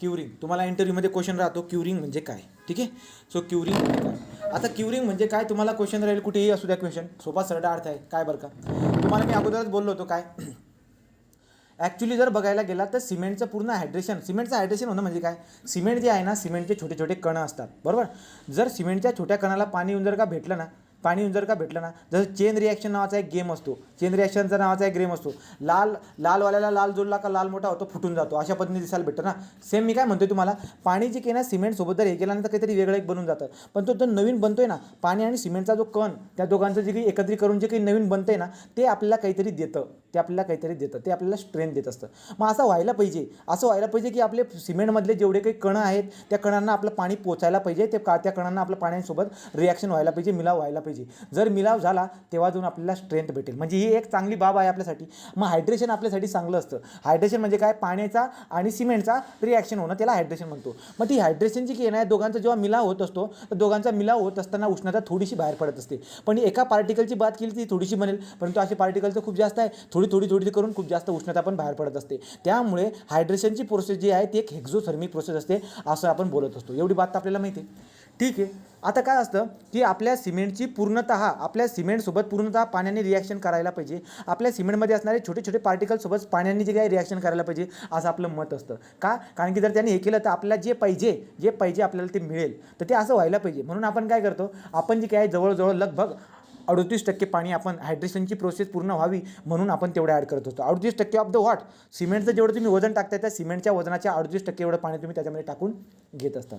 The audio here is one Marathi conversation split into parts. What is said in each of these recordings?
क्युरिंग तुम्हाला इंटरव्ह्यूमध्ये क्वेश्चन राहतो, क्युरिंग म्हणजे काय. ठीक आहे. सो क्युरिंग म्हणजे काय. आता क्युरिंग म्हणजे काय तुम्हाला क्वेश्चन राहील, कुठेही असू द्या क्वेश्चन, सोपा सरळ अर्थ आहे. काय बरं का, तुम्हाला मी अगोदरच बोललो होतो काय, ॲक्च्युली जर बघायला गेला तर सिमेंटचं पूर्ण हायड्रेशन, सिमेंटचं हायड्रेशन होणं म्हणजे काय, सिमेंट जे आहे ना, सिमेंटचे छोटे छोटे कण असतात बरोबर. जर सिमेंटच्या छोट्या कणाला पाणी येऊन जर का भेटलं ना, पाणी येऊन जर का भेटलं ना, जसं चेन रिॲक्शन नावाचा एक गेम असतो, चेन रिॲक्शनचा नावाचा एक गेम असतो, लालवाल्याला लाल जोडला का लाल मोठा होतो, फुटून जातो, अशा पद्धतीने दिसायला भेटतं ना. सेम मी काय म्हणतोय तुम्हाला, पाणी जे काही ना सिमेंटसोबत जर हे केल्यानंतर काहीतरी वेगळं एक बनून जातं, पण तो जो नवीन बनतोय ना, पाणी आणि सिमेंटचा जो कण, त्या दोघांचं जे काही एकत्रीकरण जे काही नवीन बनतंय ना, ते आपल्याला काहीतरी देतं, ते आपल्याला स्ट्रेंथ देत असतं. मग असं व्हायला पाहिजे की आपले सिमेंटमधले जेवढे काही कणं आहेत, त्या कणांना आपलं पाणी पोचायला पाहिजे, त्या कणांना आपलं पाण्यासोबत रिॲक्शन व्हायला पाहिजे, मिलाव व्हायला पाहिजे. जर मिलाव झाला तेव्हा जाऊन आपल्याला स्ट्रेंथ भेटेल. म्हणजे ही एक चांगली बाब आहे आपल्यासाठी. मग हायड्रेशन आपल्यासाठी चांगलं असतं. हायड्रेशन म्हणजे काय, पाण्याचा आणि सिमेंटचा रिॲक्शन होणं, त्याला हायड्रेशन म्हणतो. मग ती हायड्रेशनची की आहे दोघांचा जेव्हा मिलाव होत असतो, तर दोघांचा मिलाव होत असताना उष्णता थोडीशी बाहेर पडत असते. पण एका पार्टिकलची बात केली ती थोडीशी बनेल, परंतु असे पार्टिकल तर खूप जास्त आहे, थोडी करून खूप जास्त उष्णता पण बाहेर पडत असते. त्यामुळे हायड्रेशनची प्रोसेस जी आहे ती एक हेक्झोथर्मिक प्रोसेस असते, असं आपण बोलत असतो. एवढी बात आपल्याला माहिती आहे. ठीक आहे. आता काय असतं की आपल्या सिमेंटसोबत पूर्णतः पाण्याने रिॲक्शन करायला पाहिजे. आपल्या सिमेंटमध्ये असणारे छोटे छोटे पार्टिकलसोबत पाण्याने जे काही रिॲक्शन करायला पाहिजे, असं आपलं मत असतं. का, कारण की जर त्याने हे केलं तर आपल्याला जे पाहिजे आपल्याला ते मिळेल. तर ते असं व्हायला पाहिजे. म्हणून आपण काय करतो, आपण जे काय जवळजवळ लगभग 38% पाणी आपण, हायड्रेशनची प्रोसेस पूर्ण व्हावी म्हणून आपण तेवढं ॲड करत असतो. 38% ऑफ द व्हॉट, सिमेंटचं जेवढं तुम्ही वजन टाकताय त्या सिमेंटच्या वजनाच्या 38% एवढं पाणी तुम्ही त्याच्यामध्ये टाकून घेत असतात.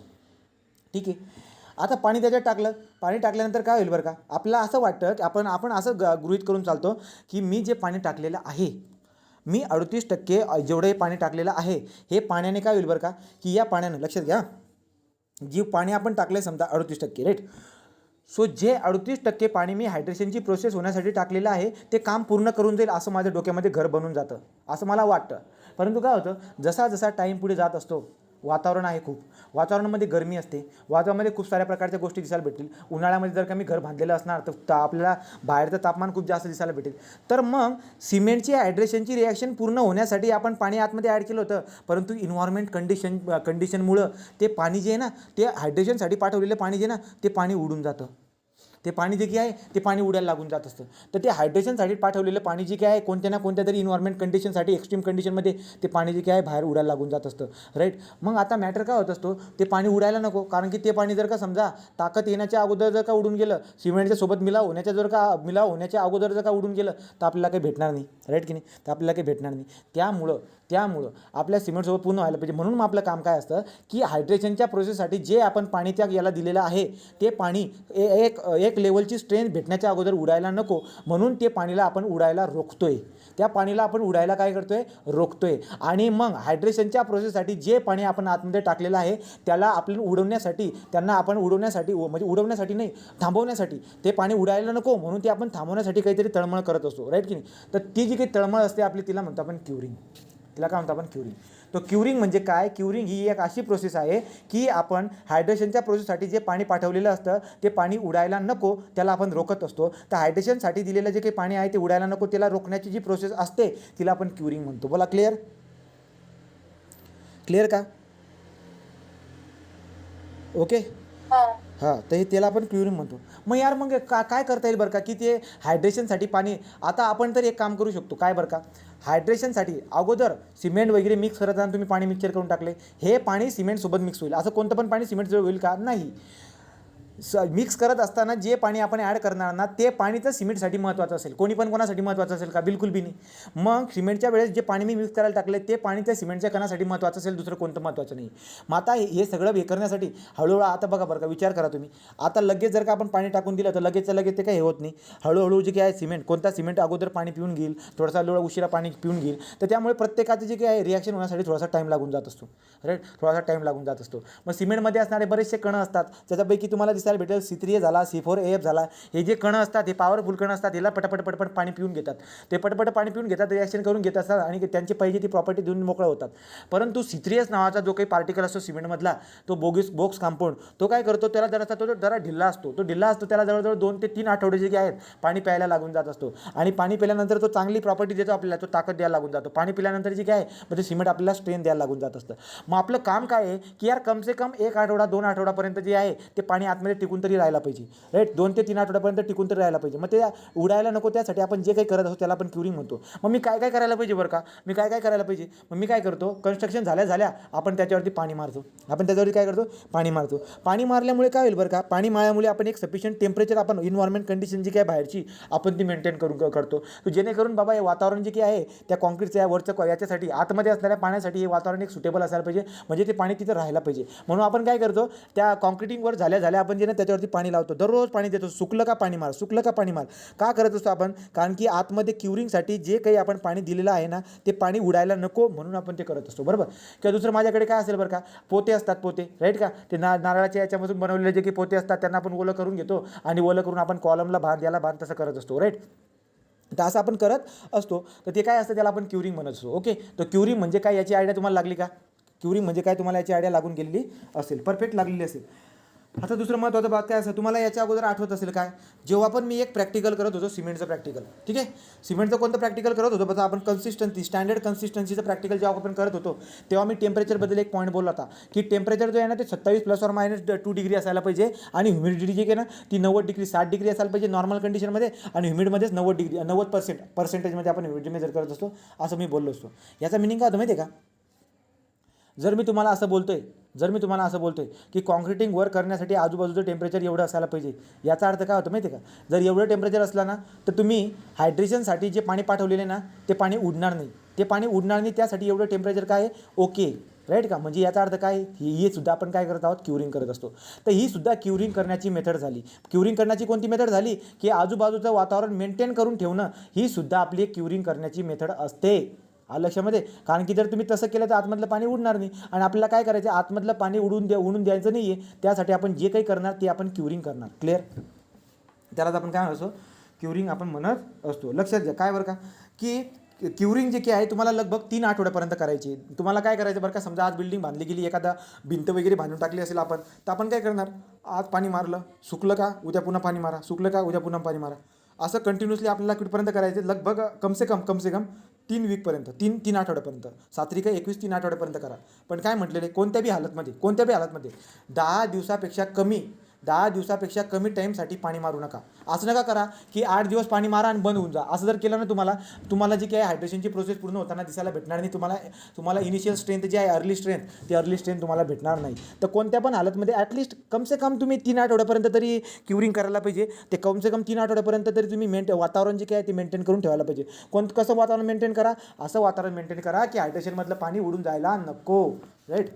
ठीक आहे. आता पाणी त्याच्यात टाकलं, पाणी टाकल्यानंतर काय होईल बरं का, आपल्याला असं वाटतं की आपण असं गृहीत करून चालतो की मी जे पाणी टाकलेलं आहे, मी 38% जेवढं हे पाणी टाकलेलं आहे, हे पाण्याने काय होईल बरं का, की या पाण्यानं, लक्षात घ्या, जी पाणी आपण टाकलं समजा 38%, राईट. सो जे 38% पाणी मी हायड्रेशनची प्रोसेस होण्यासाठी टाकलेलं आहे, ते काम पूर्ण करून जाईल असं माझ्या डोक्यामध्ये घर बनून जातं, असं मला वाटतं. परंतु काय होतं, जसा जसा टाईम पुढे जात असतो, वातावरण आहे खूप, वातावरणामध्ये गरमी असते, वातावरणामध्ये खूप साऱ्या प्रकारच्या गोष्टी दिसायला भेटतील. उन्हाळ्यामध्ये जर का मी घर बांधलेलं असणार तर आपल्याला बाहेरचं तापमान खूप जास्त दिसायला भेटेल. तर मग सिमेंटची हायड्रेशनची रिॲक्शन पूर्ण होण्यासाठी आपण पाणी आतमध्ये ॲड केलं होतं, परंतु इन्व्हायरमेंट कंडिशनमुळं ते पाणी जे आहे ना, ते हायड्रेशनसाठी पाठवलेलं पाणी जे ना, ते पाणी उडून जातं. ते पाणी जे काही आहे ते पाणी उडायला लागून जात असतं. तर ते हायड्रेशनसाठी पाठवलेलं पाणी जे काय आहे, कोणत्या ना कोणत्या तरी इन्व्हायरमेंट कंडिशनसाठी, एक्स्ट्रीम कंडिशनमध्ये ते पाणी जे काय आहे बाहेर उडायला लागून जात असतं, राईट. मग आता मॅटर काय होत असतो, ते पाणी उडायला नको, कारण की ते पाणी जर का समजा ताकद येण्याच्या अगोदर जर का उडून गेलं, सिमेंटच्या सोबत मिलाव होण्याच्या अगोदर जर का उडून गेलं, तर आपल्याला काही भेटणार नाही, राईट की नाही. तर आपल्याला काही भेटणार नाही. त्यामुळं आपल्या सिमेंटसोबत पूर्ण व्हायला पाहिजे. म्हणून मग आपलं काम काय असतं की हायड्रेशनच्या प्रोसेससाठी जे आपण पाणी त्या याला दिलेलं आहे, ते पाणी एक लेवलची स्ट्रेंथ भेटण्याच्या अगोदर उडायला नको, म्हणून ते पाणीला आपण उडायला रोखतोय. त्या पाणीला आपण उडायला काय करतोय, रोखतोय. आणि मग हायड्रेशनच्या प्रोसेससाठी जे पाणी आपण आतमध्ये टाकलेलं आहे, त्याला आपण उडवण्यासाठी नाही, थांबवण्यासाठी, ते पाणी उडायला नको म्हणून ते आपण थांबवण्यासाठी काहीतरी तळमळ करत असतो, राईट की नाही. तर ती जी काही तळमळ असते आपली, तिला म्हणतो आपण क्युरिंग. तो क्युरिंग म्हणजे काय, क्युरिंग ही एक अशी प्रोसेस आहे की आपण हायड्रेशनच्या प्रोसेससाठी जे पाणी पाठवलेलं असतं, ते पाणी उडायला नको, त्याला आपण रोखत असतो. तर हायड्रेशनसाठी दिलेलं जे काही पाणी आहे ते उडायला नको, त्याला रोखण्याची जी प्रोसेस असते तिला आपण क्युरिंग म्हणतो. बोला, क्लिअर का, ओके. हां, तर हे त्याला आपण क्युरिंग म्हणतो. मग यार, मग काय करता येईल बरं का, की ते हायड्रेशनसाठी पाणी, आता आपण तर एक काम करू शकतो, काय बरं का, हायड्रेशनसाठी अगोदर सिमेंट वगैरे मिक्स करताना तुम्ही पाणी मिक्सर करून टाकले, हे पाणी सिमेंटसोबत मिक्स होईल, असं कोणतं पण पाणी सिमेंटसोबत होईल का, नाही. मिक्स करत असताना जे पाणी आपण ॲड करणार ना, ते पाणी तर सिमेंटसाठी महत्त्वाचं असेल, कोणासाठी महत्त्वाचं असेल का, बिलकुल बी नाही. मग सिमेंटच्या वेळेस जे पाणी मी मिक्स करायला टाकले, ते पाणी त्या सिमेंटच्या कणासाठी महत्त्वाचं असेल, दुसरं कोणतं महत्त्वाचं नाही. मग आता हे सगळं हे करण्यासाठी हळूहळू, आता बघा बरं का, विचार करा तुम्ही, आता लगेच जर का आपण पाणी टाकून दिलं तर लगेच ते काही होत नाही. हळूहळू जे काय आहे कोणता सिमेंट अगोदर पाणी पिऊन घेईल, थोडासा उशिरा पाणी पिऊन घेईल, तर त्यामुळे प्रत्येकाचं जे काही आहे रिॲक्शन होण्यासाठी थोडासा टाईम लागून जात असतो, राईट, मग सिमेंटमध्ये असणारे बरेचसे कणं असतात, त्याच्यापैकी तुम्हाला दिसायला भेटेल C3A झाला, C4AF झाला. हे जे कण असतात हे पॉवरफुल कण असतात, याला पटपट पटपट पाणी पिऊन घेतात. ते पटपट पाणी पिऊन घेतात, रिॲक्शन करून घेत असतात आणि त्यांची पाहिजे ती प्रॉपर्टी देऊन मोकळं होतात. परंतु C3S नावाचा जो काही पार्टिकल असतो सिमेंटमधला, तो बॉक्स कंपाऊंड, तो काय करतो, त्याला जरा ढिल्ला असतो. तो ढिल्ला असतो, त्याला जवळजवळ 2 ते 3 आठवडे जे आहेत पाणी प्यायला लागून जात असतो. आणि पाणी पिल्यानंतर तो चांगली प्रॉपर्टी देतो आपल्याला, तो ताकद द्यायला लागून जातो. पाणी पिल्यानंतर जे काय म्हणजे सिमेंट आपल्याला स्ट्रेन द्यायला लागून जात असतं. मग आपलं काम काय आहे की यार कम से कम 1 आठवडा 2 आठवड्यापर्यंत जे आहे ते पाणी आतमध्ये टिकून तरी राहायला पाहिजे, राईट. 2 ते 3 आठवड्यापर्यंत टिकून तरी राहायला पाहिजे. मग ते उडायला नको, त्यासाठी आपण जे काही करत असतो त्याला आपण क्युरिंग म्हणतो. मग मी काय करायला पाहिजे बरं का, मी काय करायला पाहिजे, मग मी काय करतो, कन्स्ट्रक्शन झाल्या आपण त्याच्यावरती पाणी मारतो. काय करतो, पाणी मारतो. पाणी मारल्यामुळे काय होईल बरं का, पाणी मारल्यामुळे आपण एक सफिशियंट टेम्परेचर, आपण इन्व्हायरमेंट कंडिशन जी काय बाहेरची आपण ती मेंटेन करतो. जेणेकरून बाबा हे वातावरण जे काही आहे त्या कॉन्क्रीटच्या वरचं याच्यासाठी आतमध्ये असणाऱ्या पाण्यासाठी हे वातावरण एक सुटेबल असायला पाहिजे, म्हणजे ते पाणी तिथं राहायला पाहिजे. म्हणून आपण काय करतो, त्या कॉन्क्रीटिंगवर झाल्या आपण जे ना त्याच्यावरती पाणी लावतो, दररोज पाणी देतो. सुकलं का पाणी मार. का करत असतो आपण, कारण की आतमध्ये क्युरिंगसाठी जे काही आपण पाणी दिलेलं आहे ना, ते पाणी उडायला नको म्हणून आपण ते करत असतो, बरोबर. किंवा दुसरं माझ्याकडे काय असेल बरं का, पोते असतात, राईट का, ते नारळाच्या याच्यापासून बनवलेले जे काही पोते असतात त्यांना आपण ओलं करून घेतो आणि ओलं करून आपण कॉलमला बांध तसं करत असतो, राईट. तर असं आपण करत असतो. तर ते काय असतं, त्याला आपण क्युरिंग म्हणत असतो. ओके, तर क्युरिंग म्हणजे काय याची आयडिया तुम्हाला लागली का, क्युरिंग म्हणजे काय तुम्हाला याची आयडिया लागून गेलेली असेल, परफेक्ट लागलेली असेल. आता दुसरं महत्त्वाचं बात काय असं तुम्हाला याच्या अगोदर आठवत असेल काय, जेव्हा पण मी एक प्रॅक्टिकल करत होतो सिमेंटचं प्रॅक्टिकल, ठीक आहे, सिमेंटचं कोणतं प्रॅक्टिकल करत होतो बघा आपण, स्टँडर्ड कन्सिस्टन्सीचं प्रॅक्टिकल जेव्हा आपण करत होतो तेव्हा मी टेम्परेचरबद्दल एक पॉईंट बोलला होता की टेम्परेचर जो आहे ना ते 27 ± 2 डिग्री असायला पाहिजे आणि ह्युमिडिटी जी आहे ना ती 90 डिग्री 60 डिग्री असायला पाहिजे नॉर्मल कंडिशनमध्ये, आणि ह्युमिडमध्येच 90% आपण ह्युमिडिटी मेजर करत असतो असं मी बोललो असतो. याचा मिनिंग काय होतं माहिती आहे का, जर मी तुम्हाला असं बोलतोय की कॉन्क्रिटिंग वर्क करण्यासाठी आजूबाजूचं टेम्परेचर एवढं असायला पाहिजे, याचा अर्थ काय होतं माहिती आहे का, जर एवढं टेम्परेचर असला ना तर तुम्ही हायड्रेशनसाठी जे पाणी पाठवलेले ना ते पाणी उडणार नाही, त्यासाठी एवढं टेम्परेचर काय आहे, ओके, राईट का. म्हणजे याचा अर्थ काय, ही सुद्धा आपण काय करत आहोत, क्युरिंग करत असतो. तर ही सुद्धा क्युरिंग करण्याची मेथड झाली. क्युरिंग करण्याची कोणती मेथड झाली की आजूबाजूचं वातावरण मेंटेन करून ठेवणं, ही सुद्धा आपली क्युरिंग करण्याची मेथड असते. लक्षामध्ये, कारण की जर तुम्ही तसं केलं तर आतमधलं पाणी उडणार नाही आणि आपल्याला काय करायचं, आतमधलं पाणी उडून द्यायचं नाही आहे, त्यासाठी आपण जे काही करणार ते आपण क्युरिंग करणार. क्लिअर, त्यालाच आपण काय म्हणतो, क्युरिंग आपण म्हणत असतो. लक्षात घ्या काय बरं का, की क्युरिंग जे काही आहे तुम्हाला लगभग 3 आठवड्यापर्यंत करायची. तुम्हाला काय करायचं बरं का, समजा आज बिल्डिंग बांधली गेली, एखादा भिंत वगैरे बांधून टाकली असेल आपण, तर आपण काय करणार, आज पाणी मारलं, सुकलं का उद्या पुन्हा पाणी मारा, सुकलं का उद्या पुन्हा पाणी मारा, असं कंटिन्युअसली आपल्याला कुठपर्यंत करायचं, लगभग कम से कम 3 वीकपर्यंत, 3 आठवड्यापर्यंत, 7 × 21 3 आठवड्यापर्यंत करा. पण काय म्हटलेले, कोणत्याही हालतमध्ये 10 दिवसापेक्षा कमी टाईमसाठी पाणी मारू नका. असं नका करा की 8 दिवस पाणी मारा आणि बंद होऊन जा. असं जर केलं ना तुम्हाला जी काही हायड्रेशनची प्रोसेस पूर्ण होताना दिसायला भेटणार नाही. तुम्हाला इनिशियल स्ट्रेंथ जी आहे अर्ली स्ट्रेंथ तुम्हाला भेटणार नाही. तर कोणत्या पण हालतमध्ये ॲटलिस्ट कम से कम तुम्ही 3 आठवड्यापर्यंत तरी क्युरिंग करायला पाहिजे. ते कम से कम 3 आठवड्यापर्यंत तरी तुम्ही वातावरण जे काय ते मेंटेन करून ठेवायला पाहिजे. कसं वातावरण मेंटेन करा, असं वातावरण मेंटेन करा की हायड्रेशनमधलं पाणी उडून जायला नको, राईट.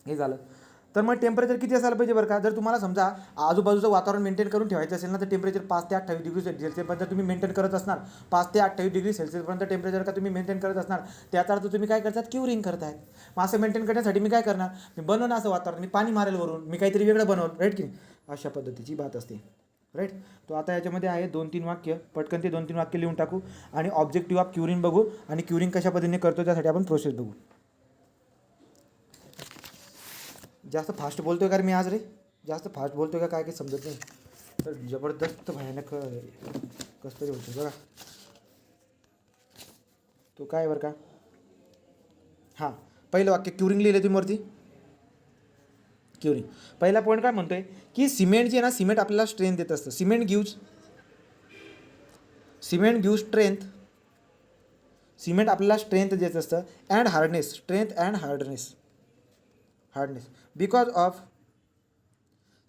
हे झालं. तर मग टेम्परेचर किती असायला पाहिजे बरं का, जर तुम्हाला समजा आजूबाजूचं वातावरण मेंटेन करून ठेवायचं असेल ना तर टेम्परेचर 5 ते 28 डिग्री सेल्सिअसपर्यंत तुम्ही मेंटेन करत असणार. 5 ते 28 डिग्री सेल्सिअसपर्यंत टेम्परेचर का तुम्ही मेंटेन करत असणार, त्याचा अर्थ तुम्ही काय करतात, क्युरिंग करतायत. मग असं मेंटेन करण्यासाठी मी काय करणार, मी बनवणार असं वातावरण, मी पाणी मारेल वरून, मी काहीतरी वेगळं बनवलं, राईट की नाही, अशा पद्धतीची बात असते, राईट. तो आता याच्यामध्ये आहे 2-3 वाक्य, पटकन ते 2-3 वाक्य लिहून टाकू आणि ऑब्जेक्टिव्ह ऑफ क्युरिंग बघू आणि क्युरिंग कशा पद्धतीने करतो त्यासाठी आपण प्रोसेस बघू. जास्त फास्ट बोलतोय का रे मी आज, जास्त फास्ट बोलतोय का काय काही समजत नाही, तर जबरदस्त भयानक कसं तरी बोलतो बघा. तो काय बरं का, हां पहिलं वाक्य क्युरिंग लिहिलं तुम्ही वरती. क्युरिंग पहिला पॉईंट काय म्हणतोय की सिमेंट जे आहे ना, सिमेंट आपल्याला स्ट्रेंथ देत असतं. सिमेंट गिव्ज स्ट्रेंथ, सिमेंट आपल्याला स्ट्रेंथ देत असतं and hardness, because of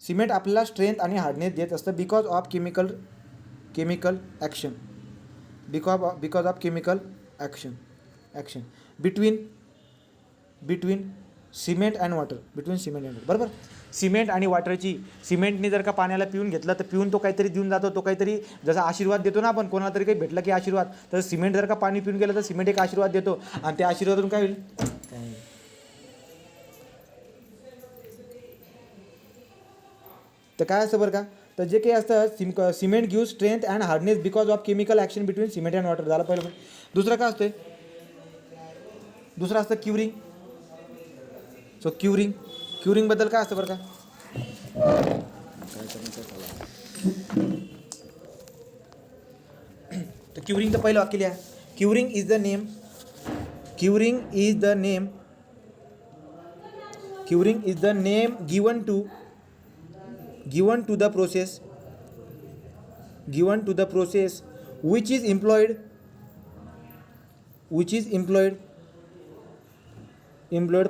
cement आपल्याला स्ट्रेंथ आणि हार्डनेस देत असतं because of chemical action, because of chemical action between cement and water, बरोबर. सिमेंट आणि वॉटरची, सिमेंटने जर का पाण्याला पिऊन घेतलं तर पिऊन तो काहीतरी देऊन जातो, तो काहीतरी जसा आशीर्वाद देतो ना आपण, कोणाला तरी काही भेटलं की आशीर्वाद, तर सिमेंट जर का पाणी पिऊन गेलं तर सिमेंट एक आशीर्वाद देतो आणि त्या आशीर्वादातून काय होईल, तर काय असतं बरं का, तर जे काही असतं cement give strength and hardness because of chemical action between cement and water. झालं पहिलं. दुसरं काय असतं, दुसरं असतं क्युरिंग. सो क्युरिंगबद्दल काय असतं बरं का, तर क्युरिंगचं पहिलं वाक्य लिहा. Curing is the name, curing is the name, curing is the name given to the process, given to the process which is employed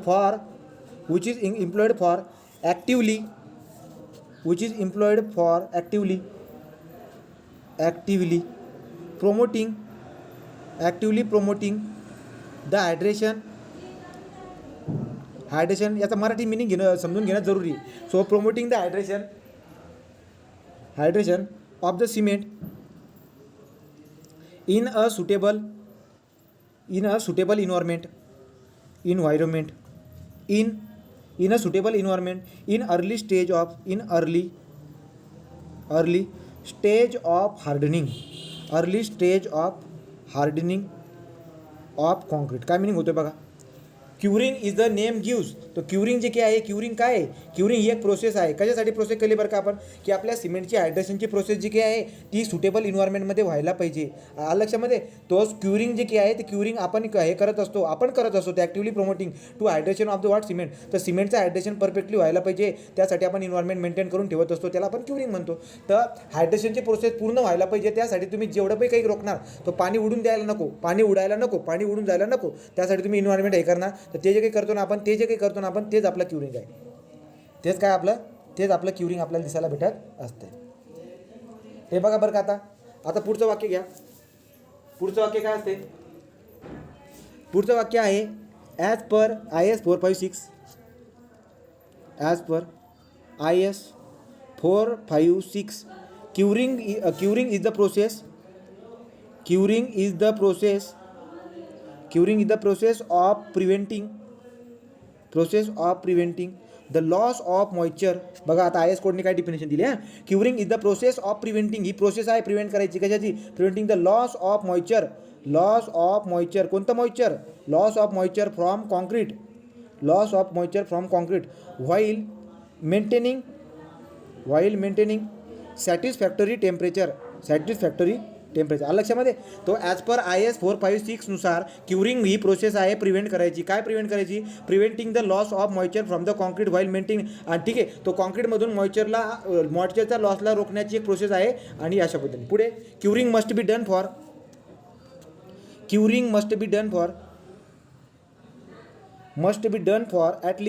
for actively promoting the hydration याचा मराठी मिनिंग समजून घेणं जरुरी आहे. So promoting the hydration of the cement in a suitable environment in early stage of hardening of concrete. काय मिनिंग होतोय बघा. Curing is the name gives. तो क्युरिंग जे काय आहे, क्युरिंग काय आहे, क्युरिंग ही एक प्रोसेस आहे. कशासाठी प्रोसेस केली बरं का आपण, की आपल्या सिमेंटची हायड्रेशनची प्रोसेस जी काय आहे ती सुटेबल इन्व्हायरमेंटमध्ये व्हायला पाहिजे. लक्षामध्ये तोच क्युरिंग जे काय आहे ते क्युरिंग आपण करत असतो ते actively promoting to hydration of the what cement. तर सिमेंटचं हायड्रेशन परफेक्टली व्हायला पाहिजे, त्यासाठी आपण इन्व्हायरमेंट मेंटेन करून ठेवत असतो, त्याला आपण क्युरिंग म्हणतो. तर हायड्रेशनची प्रोसेस पूर्ण व्हायला पाहिजे, त्यासाठी तुम्ही जेवढं काही रोखणार, तो पाणी उडून जायला नको, पाणी उडून जायला नको, त्यासाठी तुम्ही इन्व्हायरमेंट हे करणार. तर ते जे काही करतो ना आपण तेच आपलं क्युरिंग आहे. तेच आपलं क्युरिंग आपल्याला दिसायला भेटत असते. हे बघा बरं का. आता पुढचं वाक्य घ्या. पुढचं वाक्य काय असते, पुढचं वाक्य आहे as per IS 456 curing is the process of preventing the loss of moisture. बघा आता IS कोडने काय डिफिनेशन दिली आहे. Curing is the process of preventing, ही प्रोसेस आहे प्रिव्हेंट करायची. कशाची, preventing the loss of moisture. कोणतं moisture, loss of moisture from concrete while maintaining satisfactory temperature. लक्षामध्ये तो ॲज पर IS 456 नुसार क्युरिंग ही प्रोसेस आहे प्रिव्हेंट करायची. काय प्रिव्हेंट करायची, preventing the loss of moisture from the concrete while maintaining. आणि ठीक आहे, तो कॉन्क्रीटमधून मॉइश्चरचा लॉसला रोखण्याची एक प्रोसेस आहे. आणि अशा पद्धतीने पुढे curing must be done for at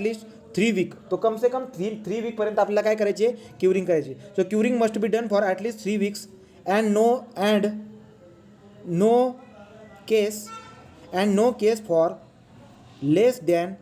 3 week. तो कम से कम 3 वीकपर्यंत आपल्याला काय करायची आहे, क्युरिंग करायची. So curing must be done for at 3 weeks and no case for less than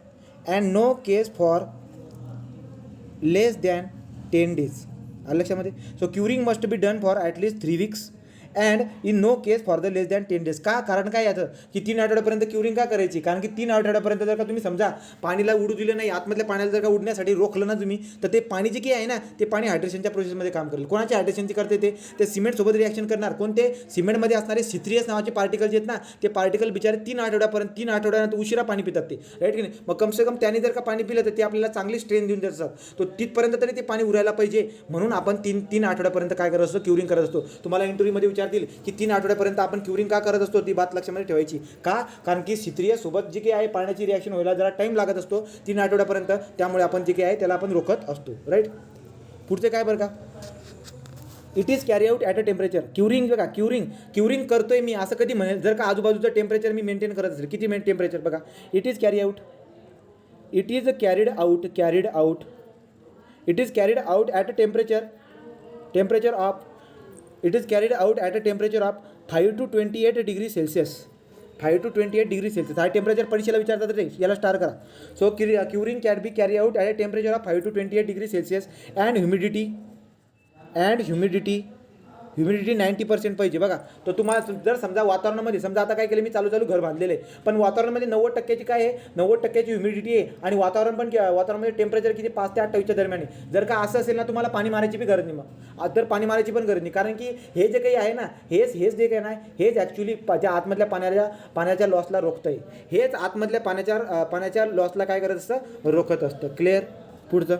10 days. लक्षामध्ये. So curing must be done for at 3 weeks and in no case for the less than 10 days. का, कारण काय याचं, की 3 आठवड्यापर्यंत क्युरिंग का करायची, कारण की 3 आठवड्यापर्यंत जर का तुम्ही समजा पाणीला उडू दिलं नाही, आतमधल्या पाण्याला जर का उडण्यासाठी रोखलं ना तुम्ही, तर ते पाणी जे काही आहे ना ते पाणी हायड्रेशनच्या प्रोसेसमध्ये काम करेल. कोणाची हायड्रेशनची करते, ते सिमेंटसोबत रिॲक्शन करणार. कोणते, सिमेंटमध्ये असणारे सिथ्रियस नावाचे पार्टिकल जे आहेत ना, ते पार्टिकल बिचारे 3 आठवड्यानंतर उशिरा पाणी पितात ते, राईट की नाही. मग कम से कम त्याने जर का पाणी पिलं तर ते आपल्याला चांगली स्ट्रेन देऊन देत असतात. तो तिथपर्यंत तरी ते पाणी उरायला पाहिजे, म्हणून आपण 3 आठवड्यापर्यंत काय करत असतो, क्युरिंग करत असतो. तुम्हाला इंटरव्ह्यूमध्ये विचारतील की 3 आठवड्यापर्यंत आपण क्युरिंग का करत असतो, ती बात लक्षामध्ये ठेवायची. का, कारण की सिथ्रियस सोबत जे काही आहे पाण्याची रिॲक्शन व्हायला जरा टाईम लागत असतो 3 आठवड्यापर्यंत, त्यामुळे आपण जे काही आहे त्याला आपण रोखत असतो, राईट. पुढचे काय बरं का, it is carry out at a temperature. Curing बघा, क्युरिंग करतोय मी असं कधी म्हणेल जर का आजूबाजूचं टेम्परेचर मी मेंटेन करत असेल. किती टेम्परेचर बघा, it is carried out at a temperature of 5 to 28 degree Celsius. 5 to 28 degree Celsius हा टेम्परेचर परीक्षेला विचारतात रे, याला स्टार करा. So curing can be carry out at a temperature of 5 to 28 degree Celsius and humidity humidity 90% पाहिजे बघा. तर तुम्हाला जर समजा वातावरणामध्ये समजा आता काय केलं मी चालू घर बांधलेलं आहे, पण वातावरणामध्ये 90% काय आहे, 90% ह्युमिडिटी आहे आणि वातावरणामध्ये टेम्परेचर किती 5 ते 28च्या दरम्यान आहे. जर का असं असेल ना तुम्हाला पाणी मारायची बी गरज नाही, मग तर पाणी मारायची पण गरज नाही, कारण की हे जे काही आहे ना हेच जे काही ना हेच ॲक्च्युली त्या आतमधल्या पाण्याच्या लॉसला रोखतं आहे. हेच आतमधल्या पाण्याच्या लॉसला काय करत असतं, रोखत असतं. क्लिअर. पुढचं,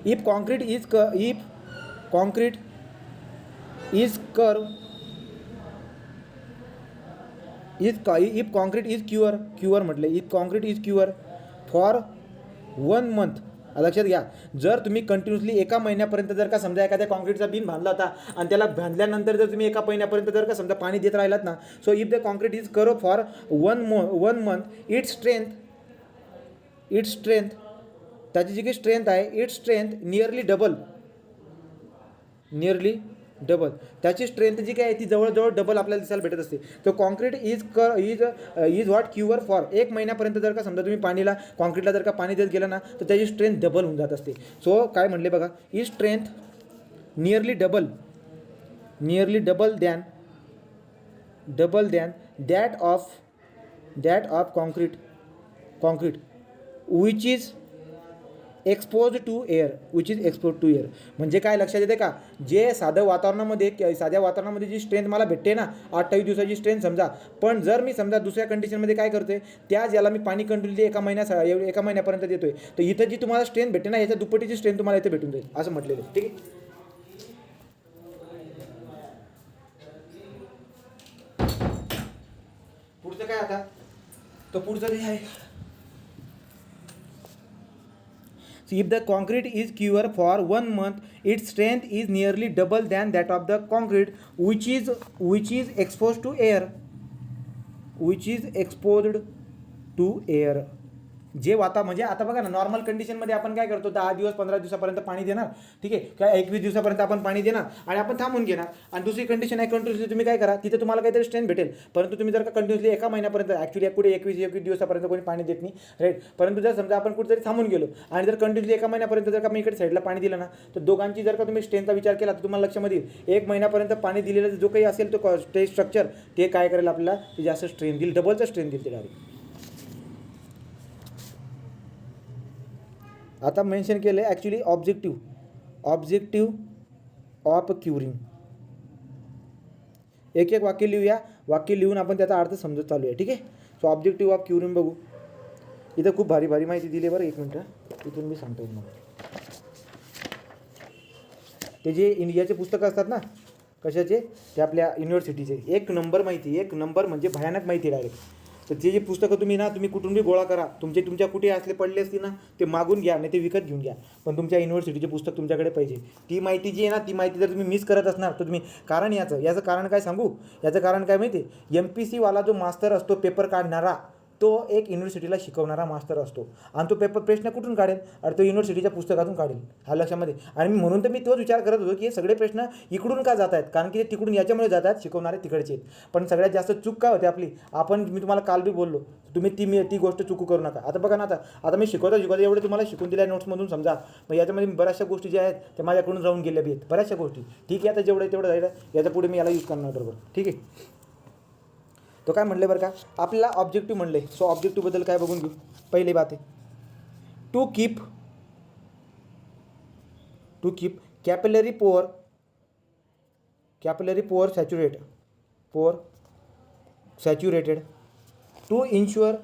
इफ कॉन्क्रीट इज क्युअर म्हटलं, if concrete is cure for 1 month. लक्षात घ्या, जर तुम्ही कंटिन्युअसली एका महिन्यापर्यंत जर का समजा एखाद्या कॉन्क्रीटचा बीम बांधला होता आणि त्याला बांधल्यानंतर जर तुम्ही एका महिन्यापर्यंत जर का समजा पाणी देत राहिलात ना, so if the concrete is cure for 1 month, its strength त्याची जी काही स्ट्रेंथ आहे, इट्स स्ट्रेंथ नियरली डबल त्याची स्ट्रेंथ जी काय आहे ती जवळजवळ डबल आपल्याला दिसायला भेटत असते. तर concrete is what cure for 1 महिन्यापर्यंत जर का समजा तुम्ही कॉन्क्रीटला जर का पाणी देत गेलं ना तर त्याची स्ट्रेंथ डबल होऊन जात असते. सो काय म्हणले बघा, is strength nearly double than that of concrete which is expose to air. म्हणजे काय लक्षात येते का, जे साध्या वातावरणामध्ये जी स्ट्रेंथ मला भेटते ना 28 दिवसाची स्ट्रेंथ समजा, पण जर मी समजा दुसऱ्या कंडिशनमध्ये काय करतोय, त्या ज्याला मी पाणी कंटिन्युअसली एका महिन्यापर्यंत देतोय, तर इथं जी तुम्हाला स्ट्रेंथ भेटते ना याच्या दुप्पटीची स्ट्रेंथ तुम्हाला इथे भेटून जाईल असं म्हटलेलं आहे. ठीक आहे. पुढचं काय आता, तर पुढचं जे आहे, if the concrete is cured for 1 month, its strength is nearly double than that of the concrete which is exposed to air. म्हणजे आता बघा ना, नॉर्मल कंडिशनमध्ये आपण काय करतो, 10 दिवस 15 दिवसापर्यंत पाणी देणार, ठीक आहे, काय 21 दिवसापर्यंत आपण पाणी देणार आणि आपण थांबून घेणार. आणि दुसरी कंडिशन आहे, कंटिन्युअसली तुम्ही काय करा, तिथे तुम्हाला काहीतरी स्ट्रेंथ भेटेल, परंतु तुम्ही जर का कंटिन्युअसली एका महिन्यापर्यंत ॲक्च्युली कुठे 21 दिवसापर्यंत कोणी पाणी देत नाही, राईट. परंतु जर समजा आपण कुठेतरी थांबून गेलो आणि जर कंटिन्युअसली एका महिन्यापर्यंत जर का मी इकडे साईडला पाणी दिलं ना, तर दोघांची जर का तुम्ही स्ट्रेंथचा विचार केला तर तुम्हाला लक्षामध्ये येईल, 1 महिन्यापर्यंत पाणी दिलेलं जो काही असेल तो स्ट्रक्चर ते काय करेल, आपल्याला ते जास्त स्ट्रेंथ देईल, डबलचा स्ट्रेंथ देईल ते डायरेक्ट. आता मेन्शन केलं आहे ॲक्च्युली ऑब्जेक्टिव्ह ऑफ क्युरिंग. एक वाक्य लिहूया, वाक्य लिहून आपण त्याचा अर्थ समजत चालू आहे. ठीक आहे. सो ऑब्जेक्टिव्ह ऑफ क्युरिंग बघू. इथं खूप भारी माहिती दिली बरं. 1 मिनटं इथून मी सांगतो मला. ते जे इंडियाचे पुस्तकं असतात ना, कशाचे, ते आपल्या युनिव्हर्सिटीचे, 1 नंबर माहिती, 1 नंबर म्हणजे भयानक माहिती डायरेक्ट. तर ते जे पुस्तकं तुम्ही कुठून बी गोळा करा, तुमच्या कुठे असले पडले असतील ना, ते मागून घ्या, नाही ते विकत घेऊन घ्या, पण तुमच्या युनिव्हर्सिटीचे पुस्तक तुमच्याकडे पाहिजे. ती माहिती जी आहे ना, ती माहिती जर तुम्ही मिस करत असणार तर तुम्ही, कारण याचं कारण काय सांगू, याचं कारण काय माहिती आहे, MPC वाला जो मास्तर असतो पेपर काढणारा, तो एक युनिव्हर्सिटीला शिकवणारा मास्तर असतो आणि तो प्रश्न कुठून काढेल, अरे तो युनिव्हर्सिटीच्या पुस्तकातून काढेल. हा लक्षामध्ये. आणि म्हणून तर मी तोच विचार करत होतो की हे सगळे प्रश्न इकडून का जात आहेत, कारण की ते तिकडून याच्यामुळे जात आहेत, शिकवणारे तिकडचे आहेत. पण सगळ्यात जास्त चूक काय होते आपली, मी तुम्हाला काल बी बोललो, तुम्ही ती गोष्ट चुकू करू नका. आता बघा ना, आता मी शिकवता एवढे तुम्हाला शिकून दिल्या नोट्समधून समजा, मग याच्यामध्ये बऱ्याचशा गोष्टी ज्या आहेत त्या माझ्याकडून राहून गेल्या बी आहेत, बऱ्याचशा गोष्टी. ठीक आहे, आता जेवढं तेवढं जाईल, याच्या पुढे मी याला यूज करणार बरोबर. ठीक आहे. तो काय म्हणले बरं का, आपल्याला ऑब्जेक्टिव्ह म्हणले. सो ऑब्जेक्टिव्हबद्दल काय बघून घेऊ. पहिली बात आहे, to keep capillary pore saturated to ensure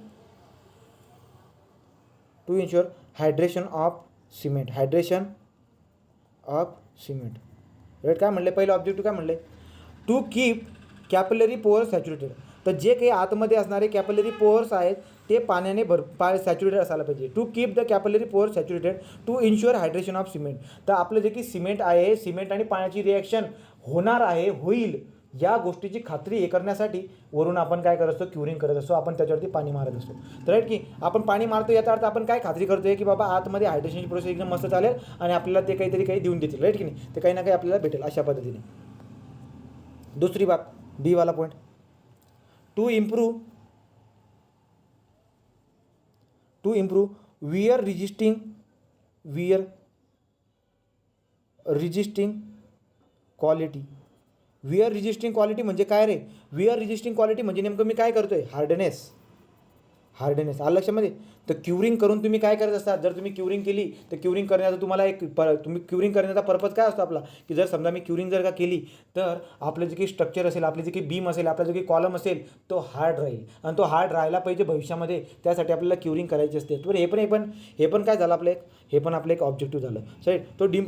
hydration of cement. Right. काय म्हणले पहिलं ऑब्जेक्टिव्ह, काय म्हणले, to keep capillary pore saturated. तर जे काही आतमध्ये असणारे कॅपिलरी पोअर्स आहेत ते पाण्याने सॅच्युरेटेड असायला पाहिजे. To keep the capillary pore saturated to ensure hydration of cement. तर आपलं जे की सिमेंट आहे, सिमेंट आणि पाण्याची रिॲक्शन होईल या गोष्टीची खात्री हे करण्यासाठी वरून आपण काय करत असतो, क्युरिंग करत असतो, आपण त्याच्यावरती पाणी मारत असतो. तर राईट की आपण पाणी मारतो, याचा अर्थ आपण काय खात्री करतोय की बाबा आतमध्ये हायड्रेशनची प्रोसेस एकदम मस्त चालेल आणि आपल्याला ते काही देऊन देतील. राईट की नाही, ते काही ना काही आपल्याला भेटेल अशा पद्धतीने. दुसरी बात, बी वाला point, to improve wear resisting quality. Wear resisting quality म्हणजे काय रे? विअर रेजिस्टिंग क्वालिटी म्हणजे नेमकं मी काय करतोय? हार्डनेस आलं लक्षामध्ये. तर क्युरिंग करून तुम्ही काय करत असतात? जर तुम्ही क्युरिंग केली तर क्युरिंग करण्याचा तुम्हाला तुम्ही क्युरिंग करण्याचा पर्पज काय असतो आपला? की जर समजा मी क्युरिंग जर का केली तर आपलं जे काही स्ट्रक्चर असेल, आपले जे काही बीम असेल, आपला जो काही कॉलम असेल तो हार्ड राहील आणि तो हार्ड राहायला पाहिजे भविष्यामध्ये. त्यासाठी आपल्याला क्युरिंग करायची असते. तर हे पण काय झालं आपलं हे पण आपलं एक ऑब्जेक्टिव्ह झालं. Right.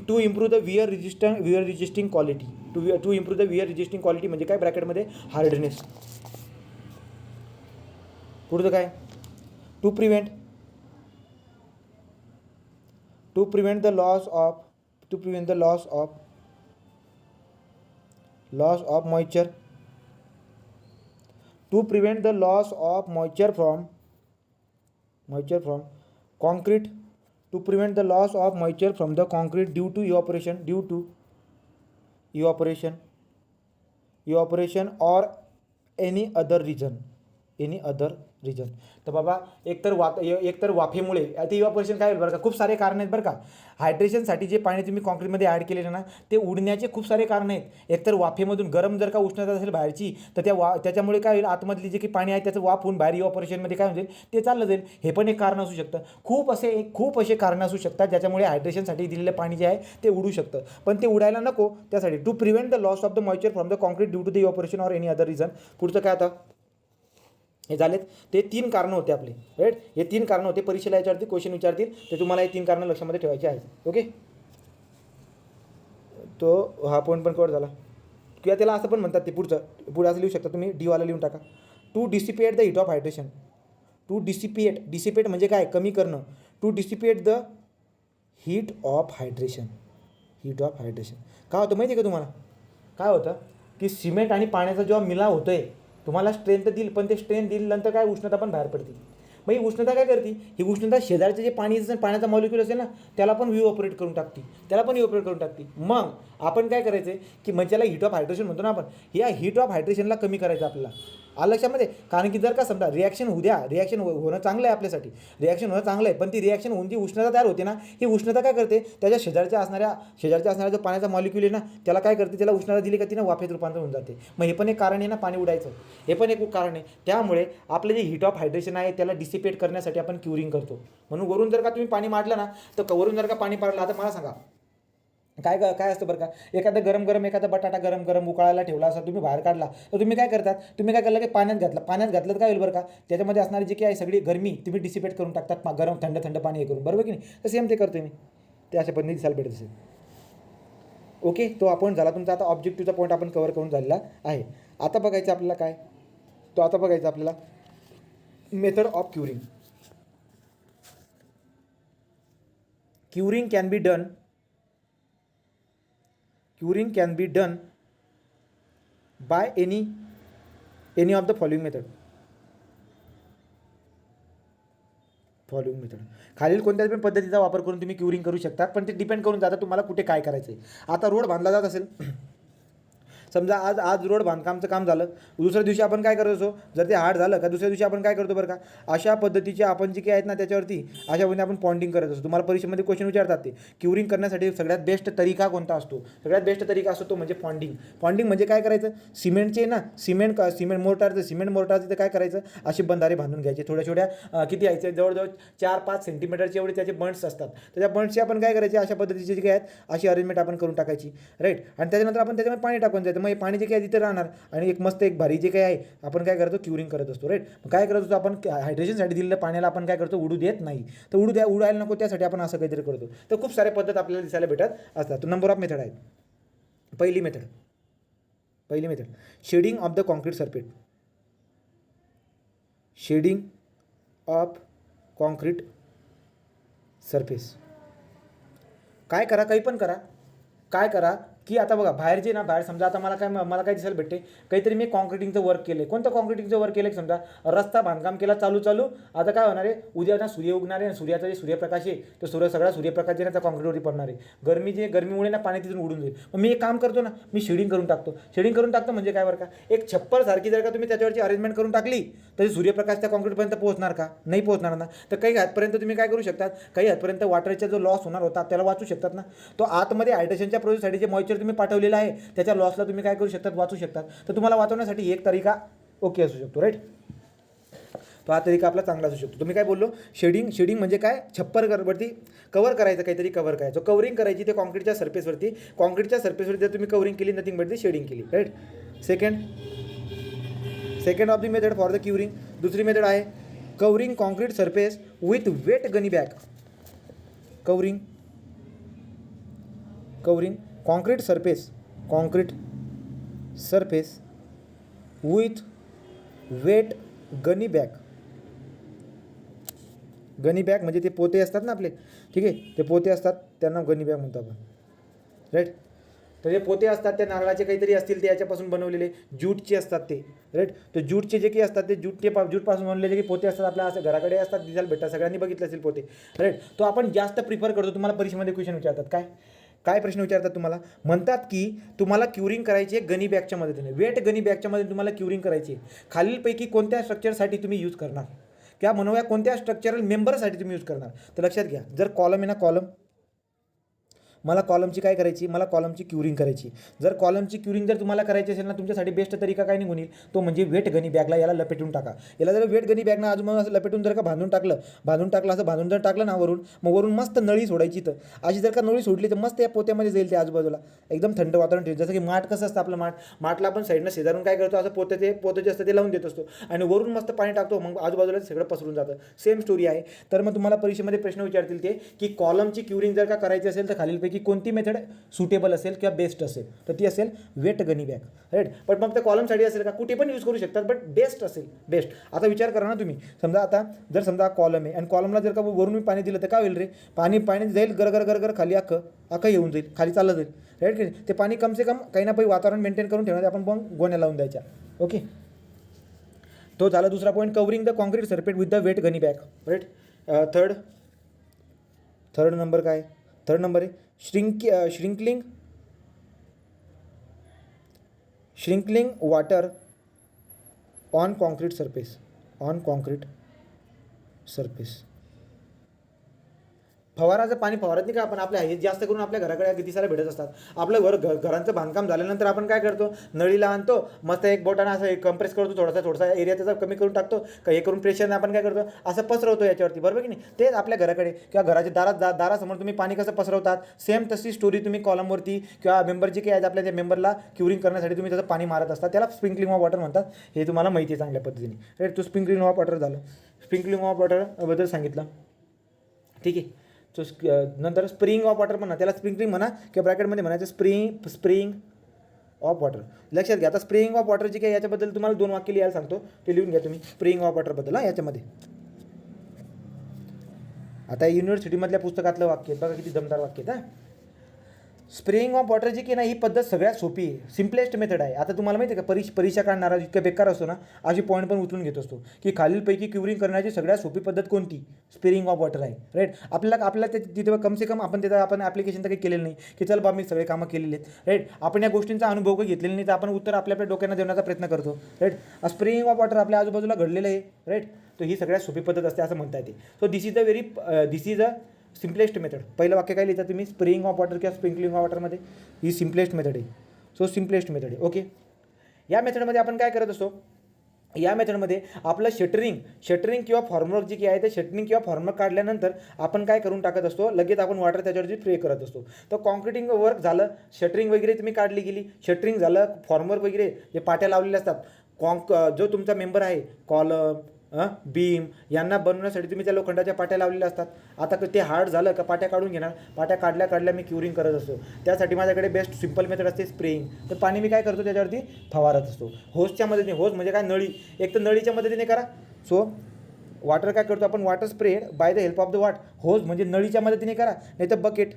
To improve the wear resisting quality. To improve the wear resisting quality म्हणजे काय? ब्रॅकेटमध्ये हार्डनेस. पुढचं काय? To prevent the loss of moisture. To prevent the loss of moisture from concrete. To prevent the loss of moisture from the concrete due to evaporation or any other reason. तर बाबा एकतर वाफेमुळे, आता इव्हॅपोरेशन काय होईल बरं का? खूप सारे कारण आहेत बरं का. हायड्रेशनसाठी जे पाणी तुम्ही कॉन्क्रीटमध्ये ॲड केलेलं ना, ते उडण्याचे खूप सारे कारण आहेत. एकतर वाफेमधून गरम जर का उष्णता असेल बाहेरची तर त्याच्यामुळे काय होईल? आतमधली जे काही पाणी आहे त्याचं वाफ होऊन बाहेर इव्हॅपोरेशनमध्ये काय होईल? ते चाललं जाईल. हे पण एक कारण असू शकतं. खूप असे कारणं असू शकतात ज्याच्यामुळे हायड्रेशनसाठी दिलेलं पाणी जे आहे ते उडू शकतं. पण ते उडायला नको त्यासाठी to prevent the loss of the moisture from the concrete due to the evaporation or any other reason. पुढचं काय आता? हे झालेत. ते 3 कारणं होते आपले. राईट. हे 3 कारणं होते. परीक्षेला याच्यावरती क्वेश्चन विचारतील ते तुम्हाला हे 3 कारणं लक्षामध्ये ठेवायची आहेत. ओके. तो हा पॉईंट पण कवर झाला. किंवा त्याला असं पण म्हणतात, ते पुढे असं लिहू शकता तुम्ही, डीवाला लिहून टाका. To dissipate the heat of hydration. Dissipate म्हणजे काय? कमी करणं. To dissipate the heat of hydration. काय होतं माहिती आहे का तुम्हाला? काय होतं की सिमेंट आणि पाण्याचा जेव्हा मिलाव होतोय तुम्हाला स्ट्रेंथ देईल, पण ते स्ट्रेंथ दिल्यानंतर काय? उष्णता पण बाहेर पडते. मग ही उष्णता काय करते? ही उष्णता शेजारचे जे पाणी असेल, पाण्याचा मॉलिक्यूल असेल ना, त्याला पण इव्हॅपोरेट करून टाकते. मग आपण काय करायचं की म्हणजे त्याला हीट ऑफ हायड्रेशन म्हणतो ना आपण, या हीट ऑफ हायड्रेशनला कमी करायचं आपल्याला. आलं लक्षामध्ये. कारण की जर का समजा रिॲक्शन होणं चांगलं आहे आपल्यासाठी, पण ती रिॲक्शन होऊन जी उष्णता तयार होते ना, ही उष्णता काय करते? त्याच्या शेजारच्या असणाऱ्या जो पाण्याचा मॉलिक्यूल आहे ना, त्याला काय करते? त्याला उष्णता दिली का तिनं वाफेत रूपांतर होऊन जाते. मग हे पण एक कारण आहे ना पाणी उडायचं. हे पण एक कारण आहे. त्यामुळे आपलं जे हीट ऑफ हायड्रेशन आहे त्याला डिसिपेट करण्यासाठी आपण क्युरिंग करतो. म्हणून वरून जर का तुम्ही पाणी मांडलं ना, तर वरून जर का पाणी पाडलं, आता मला सांगा काय असतं बरं का? एखादा बटाटा गरम उकळायला ठेवला असं तुम्ही बाहेर काढला तर तुम्ही काय करतात? तुम्ही काय केलं की पाण्यात घातलं तर काय होईल बरं का? त्याच्यामध्ये असणारी जी काही सगळी गरमी तुम्ही डिसिपेट करून टाकतात, गरम थंड पाणी हे करून, बरोबर की नाही? तर सेम ते करतोय मी. ते अशा पद्धतीने दिसायला भेटत असेल. ओके. तो आपण झाला तुमचा. आता ऑब्जेक्टिव्हचा पॉईंट आपण कव्हर करून झालेला आहे. आता बघायचं आपल्याला काय? Method of curing. Curing can be done by any of the following method. खालील कोणत्याही पण पद्धतीचा वापर करून तुम्ही क्युरिंग करू शकता, पण ते डिपेंड करून जातं तुम्हाला कुठे काय करायचं आहे. आता रोड बांधला जात असेल, समजा आज रोड बांधकामचं काम झालं, दुसऱ्या दिवशी आपण काय करत असो, जर ते हार्ड झालं का दुसऱ्या दिवशी आपण काय करतो बरं का? अशा पद्धतीचे आपण जे काही आहेत ना त्याच्यावरती अशा पद्धतीने आपण पॉइंटिंग करत असतो. तुम्हाला परीक्षेमध्ये क्वेश्चन विचारतात ते क्युरिंग करण्यासाठी सगळ्यात बेस्ट तरीका कोणता असतो? सगळ्यात बेस्ट तरीका असतो तो म्हणजे पॉइंटिंग म्हणजे काय करायचं? सिमेंट मोर्टारचं ते काय करायचं? असे बंधारे बांधून घ्यायचे छोट्या किती यायचे? जवळजवळ 4-5 सेंटीमीटरचे एवढे त्याचे बंड्स असतात. त्या बंड्सचे आपण काय करायचे? अशा पद्धतीचे जे काही आहेत अशी अरेंजमेंट आपण करून टाकायची. राईट. आणि त्याच्यानंतर आपण त्याच्यामध्ये पाणी टाकून जायचं. मग हे पाणी जे काही तिथे राहणार आणि एक मस्त एक भारी जे काही आहे आपण काय करतो? क्युरिंग करत असतो. राईट. काय करत असतो आपण? हायड्रेशनसाठी दिलेल्या पाण्याला आपण काय करतो? उडू देत नाही. तर उडायला नको त्यासाठी आपण असं काहीतरी करतो. तर खूप साऱ्या पद्धत आपल्याला दिसायला भेटत असतात. तर नंबर ऑफ मेथड आहेत. पहिली method shedding of the concrete surface. काय करा? काही पण करा. काय करा की आता बघा बाहेर समजा आता मला काय दिसायला भेटते? काहीतरी मी कॉन्क्रिटिंगचं वर्क केलं. कोणतं कॉन्क्रिटिंगचं वर्क केलं? समजा रस्ता बांधकाम केला चालू. आता काय होणार आहे? उद्या ना सूर्य उगणार आहे. सूर्याचा जे सूर्यप्रकाश आहे तो सगळा सूर्यप्रकाश जे ना त्या कॉन्क्रीटवरती पडणार आहे. गरमीमुळे ना पाणी तिथून उडून जाईल. मग मी एक काम करतो ना, मी शेडिंग करून टाकतो. म्हणजे काय बरं का? एक छप्पर सारखी जर का तुम्ही त्याच्यावरची अरेंजमेंट करून टाकली तर सूर्यप्रकाश त्या कॉन्क्रीटपर्यंत पोहोचणार का? नाही पोहोचणार ना. तर काही हातपर्यंत तुम्ही काय करू शकतात? काही हातपर्यंत वॉटरचा जो लॉस होणार होता त्याला वाचू शकतात ना. तो आतमध्ये हायड्रेशनच्या प्रोसेससाठी जे मॉइश्चर व्हाउचर तुम्ही पाठवलेला आहे त्याच्या लॉसला तुम्ही काय करू शकतात, वाचू शकतात. तर तुम्हाला वाचवण्यासाठी एक तरीका ओके असू शकतो, राईट. तो हा तरीका आपला चांगला असू शकतो. तुम्ही काय बोललो, शेडिंग म्हणजे काय, छप्परवरती कव्हर करायचं, काहीतरी कव्हर करायचं, कव्हरिंग करायची ते कॉन्क्रीटच्या सरफेसवरती. कॉन्क्रीटच्या सरफेसवरती जर तुम्ही कव्हरिंग केली, नथिंग बट ती शेडिंग केली, right. Second of the method for the curing. दुसरी मेथड आहे covering concrete surface with wet gunny bag. Covering concrete surface with wet gunny bag. Gunny bag म्हणजे ते पोते असतात ना आपले, ठीक आहे, ते पोते असतात त्यांना गनी बॅग म्हणतो आपण, राईट. तर हे पोते असतात ते नारळाचे काहीतरी असतील, ते याच्यापासून बनवलेले ज्यूटचे असतात ते, राईट. तर ज्यूटचे जे काही असतात ते ज्यूटपासून बनवलेले जे पोते असतात आपल्या असं घराकडे असतात, दिसायला भेटतात, सगळ्यांनी बघितलं असेल पोते, राईट. तो आपण जास्त प्रिफर करतो. तुम्हाला परीक्षेमध्ये क्वेश्चन विचारतात, काय प्रश्न विचारतात तुम्हाला, म्हणतात की तुम्हाला क्युरिंग करायची आहे गनी बॅगच्या मदतीने, वेट गनी बॅगच्या मदतीने तुम्हाला क्युरिंग करायची आहे. खालीलपैकी कोणत्या स्ट्रक्चरसाठी तुम्ही यूज करणार, किंवा म्हणूया कोणत्या स्ट्रक्चरल मेंबरसाठी तुम्ही यूज करणार. तर लक्षात घ्या, जर कॉलम आहे ना, मला कॉलमची काय करायची, मला कॉलमची क्युरिंग करायची. जर कॉलमची क्युरिंग जर तुम्हाला करायची असेल ना, तुमच्यासाठी बेस्ट तरीका काय निघून येईल, तो म्हणजे वेट गनी बॅगला याला लपेटून टाका. याला जर वेट गनी बॅगना अजून असं लपेटून जर का बांधून टाकलं असं बांधून जर टाकलं ना वरून मस्त नळी सोडायची. तर अशी जर का नळी सोडली तर मस्त या पोत्यामध्ये जाईल, ते आजूबाजूला एकदम थंड वातावरण ठेवलं. जसं की माठ कसं असतं आपलं, माठला आपण साईडनं शेजारून काय करतो, असं पोते जे असतं ते लावून देत असतो आणि वरून मस्त पाणी टाकतो, मग आजूबाजूला सगळं पसरून जातं. सेम स्टोरी आहे. तर मग तुम्हाला परीक्षेमध्ये प्रश्न विचारतील ते की कॉलमची क्युरिंग जर का करायची असेल तर खालीलपैकी कोणती मेथड सुटेबल असेल किंवा बेस्ट असेल, तर ती असेल वेट गनी बॅग, राईट. पण मग ते कॉलमसाठी असेल का, कुठे पण यूज करू शकतात, बट बेस्ट असेल, बेस्ट. आता विचार करा ना तुम्ही, समजा कॉलम आहे आणि कॉलमला जर का वरून मी पाणी दिलं तर काय होईल रे, पाणी जाईल गरगर खाली, अख्खं येऊन जाईल, खाली चाललं जाईल, राईट की. ते पाणी कम से कम काही ना काही वातावरण मेंटेन करून ठेवण्यात आपण पण गोण्या लावून द्यायच्या, ओके. तो झाला दुसरा point, covering the concrete surface with the wet gunny bag, right. Third number आहे sprinkling water on concrete surface. फवाराचं पाणी फवारत नाही का आपण, आपल्या हे जास्त करून आपल्या घराकडे किती सारे भेटत असतात. आपलं घरांचं बांधकाम झाल्यानंतर आपण काय करतो, नळीला आणतो, मस्त एक बोटानं असं कंप्रेस करतो, थोडासा एरिया त्याचा कमी करून टाकतो, हे करून प्रेशरने आपण काय करतो, असं पसरवतो याच्यावरती, बरोबर की नाही. तेच आपल्या घराकडे किंवा घराच्या दारासमोर तुम्ही पाणी कसं पसरवतात, सेम तशी स्टोरी तुम्ही कॉलमवरती किंवा मेंबर जे काही आहेत आपल्या त्या मेंबरला क्युरिंग करण्यासाठी तुम्ही त्याचं पाणी मारत असतात. त्याला स्प्रिंकलिंग ऑफ वॉटर म्हणतात, हे तुम्हाला माहिती आहे चांगल्या पद्धतीने, राईट. तो स्प्रिंकलिंग ऑफ वॉटर झालं, स्प्रिंकलिंग ऑफ वॉटरबद्दल सांगितलं, ठीक आहे. सो नंतर स्प्रिंग ऑफ वॉटर म्हणा, त्याला स्प्रिंकलिंग म्हणा किंवा ब्रॅकेटमध्ये म्हणायचं स्प्रिंग ऑफ वॉटर. लक्षात घ्या, आता स्प्रिंग ऑफ वॉटर जे काही याच्याबद्दल तुम्हाला 2 वाक्य लिहायला सांगतो, ते लिहून घ्या तुम्ही स्प्रिंग ऑफ वॉटरबद्दल. याच्यामध्ये आता युनिव्हर्सिटीमधल्या पुस्तकातलं वाक्य बघा, किती दमदार वाक्य आहे. स्प्रेइंग ऑफ वॉटर जी की ना, ही पद्धत सगळ्यात सोपी आहे, सिम्पलेस्ट मेथड आहे. आता तुम्हाला माहिती आहे का, परीक्षा काढणारा इतकं बेकार असतो ना, अशी पॉईंट पण उचलून घेत असतो की खालीलपैकी क्युरिंग करण्याची सगळ्यात सोपी पद्धत कोणती, स्प्रेइंग ऑफ वॉटर आहे, राईट. आपल्याला तिथे कम से कम आपण ॲप्लिकेशन तर काही केलेलं नाही की चल बा मी सगळे कामं केलेले आहेत, राईट. आपण या गोष्टींचा अनुभव काही घेतलेला नाही, तर आपण उत्तर आपल्या डोक्यानं देण्याचा प्रयत्न करतो, राईट. स्प्रेइंग ऑफ वॉटर आपल्या आजूबाजूला घडलेलं आहे, राईट. तर ही सगळ्यात सोपी पद्धत असते असं म्हणता येते. So this is a simplest method. पहिलं वाक्य काय लिहिता तुम्ही, स्प्रेइंग ऑफ वॉटर किंवा स्प्रिंकलिंग ऑफ वॉटरमध्ये ही सिम्पलेस्ट मेथड आहे. सो सिम्पलेस्ट मेथड आहे, ओके. या मेथडमध्ये आपण काय करत असतो, या मेथडमध्ये आपलं शटरिंग किंवा फॉर्मवर्क जे काही आहे ते शटरिंग किंवा फॉर्मवर्क काढल्यानंतर आपण काय करून टाकत असतो, लगेच आपण वॉटर त्याच्यावरती स्प्रे करत असतो. तर कॉन्क्रिटिंग वर्क झालं, शटरिंग वगैरे तुम्ही काढली गेली, शटरिंग झालं, फॉर्मवर्क वगैरे जे पाट्या लावलेल्या असतात, जो तुमचा मेंबर आहे कॉलम बीम यांना बनवण्यासाठी तुम्ही त्या लोखंडाच्या पाट्या लावलेल्या असतात. आता ते हार्ड झालं का पाट्या काढून घेणार, पाट्या काढल्या मी क्युरिंग करत असतो. त्यासाठी माझ्याकडे बेस्ट सिम्पल मेथड असते स्प्रेइंग. तर पाणी मी काय करतो त्याच्यावरती फवारत असतो होसच्या मदतीने. होस म्हणजे काय, नळी, एक तर नळीच्या मदतीने करा. सो वॉटर काय करतो आपण, water spread by the help of the what, होस म्हणजे नळीच्या मदतीने करा, नाही तर बकेट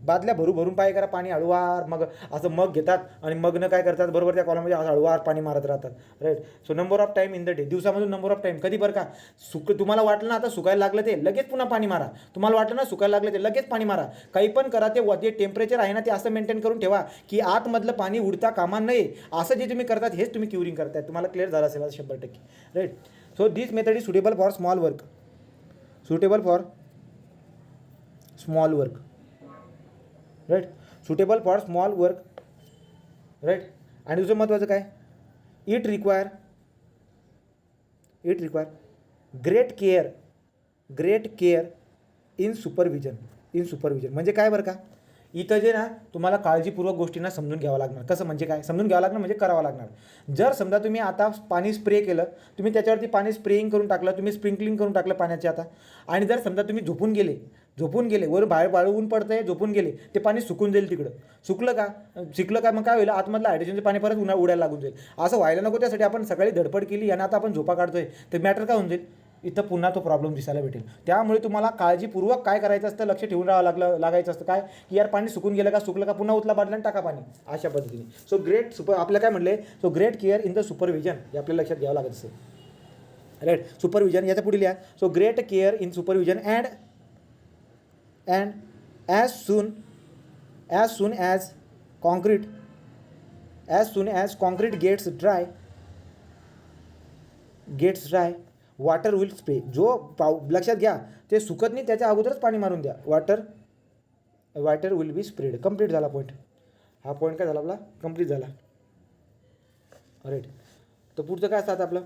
बादल्या भरून पाय करा, पाणी हळूवार, मग असं मग घेतात आणि मगनं काय करतात, बरोबर त्या कॉलममध्ये हळूवार पाणी मारत राहतात, right. So number of time in the day, दिवसामधून नंबर ऑफ टाईम, कधी बरं का, तुम्हाला वाटलं ना आता सुकायला लागलं ते लगेच पुन्हा पाणी मारा, तुम्हाला वाटलं ना सुकायला लागलं ते लगेच पाणी मारा. काही पण करा, ते टेम्परेचर आहे ना ते असं मेंटेन करून ठेवा की आतमधलं पाणी उडता कामा नये. असं जे तुम्ही करतात हेच तुम्ही क्युरिंग करताय. तुम्हाला क्लिअर झालं असेल 100%, right. So this method is suitable for small work, right. Suitable for small work, right. आणि दुसरं महत्त्वाचं काय, it require great care in supervision. म्हणजे काय बरं का, इथं जे ना तुम्हाला काळजीपूर्वक गोष्टींना समजून घ्यावं लागणार. कसं म्हणजे काय समजून घ्यावं लागणार म्हणजे करावं लागणार. जर समजा तुम्ही आता पाणी स्प्रे केलं, तुम्ही त्याच्यावरती पाणी स्प्रेइंग करून टाकलं, तुम्ही स्प्रिंकलिंग करून टाकलं पाण्याचे आता, आणि जर समजा तुम्ही झोपून गेले वर बाहेर ऊन पडतंय, झोपून गेले, ते पाणी सुकून जाईल तिकडं. सुकलं का मग काय होईल, आतमधलं हायड्रेशनचं पाणी परत उडायला लागून जाईल. असं व्हायला नको. त्यासाठी आपण सकाळी धडपड केली आणि आता आपण झोपा काढतोय, तर मॅटर काय होऊन जाईल, इथं पुन्हा तो प्रॉब्लेम दिसायला भेटेल. त्यामुळे तुम्हाला काळजीपूर्वक काय करायचं असतं, लक्ष ठेवून लागायचं असतं काय, की यार पाणी सुकून गेलं का, सुकलं का पुन्हा उचला बाटला आणि टाका पाणी, अशा पद्धतीने. सो आपलं काय म्हणले, so great care in the supervision, हे आपल्याला लक्षात घ्यावं लागत असतं, राईट. सुपरविजन याच्या पुढे लिहा. So great care in supervision and as soon as concrete gets dry, water will spray. जो लक्षात घ्या, ते सुकत नाही त्याच्या अगोदरच पाणी मारून द्या. Water will be spread. Complete झाला पॉईंट. हा पॉईंट काय झाला आपला, कंप्लीट झाला, राईट. तर पुढचं काय असतं आपलं,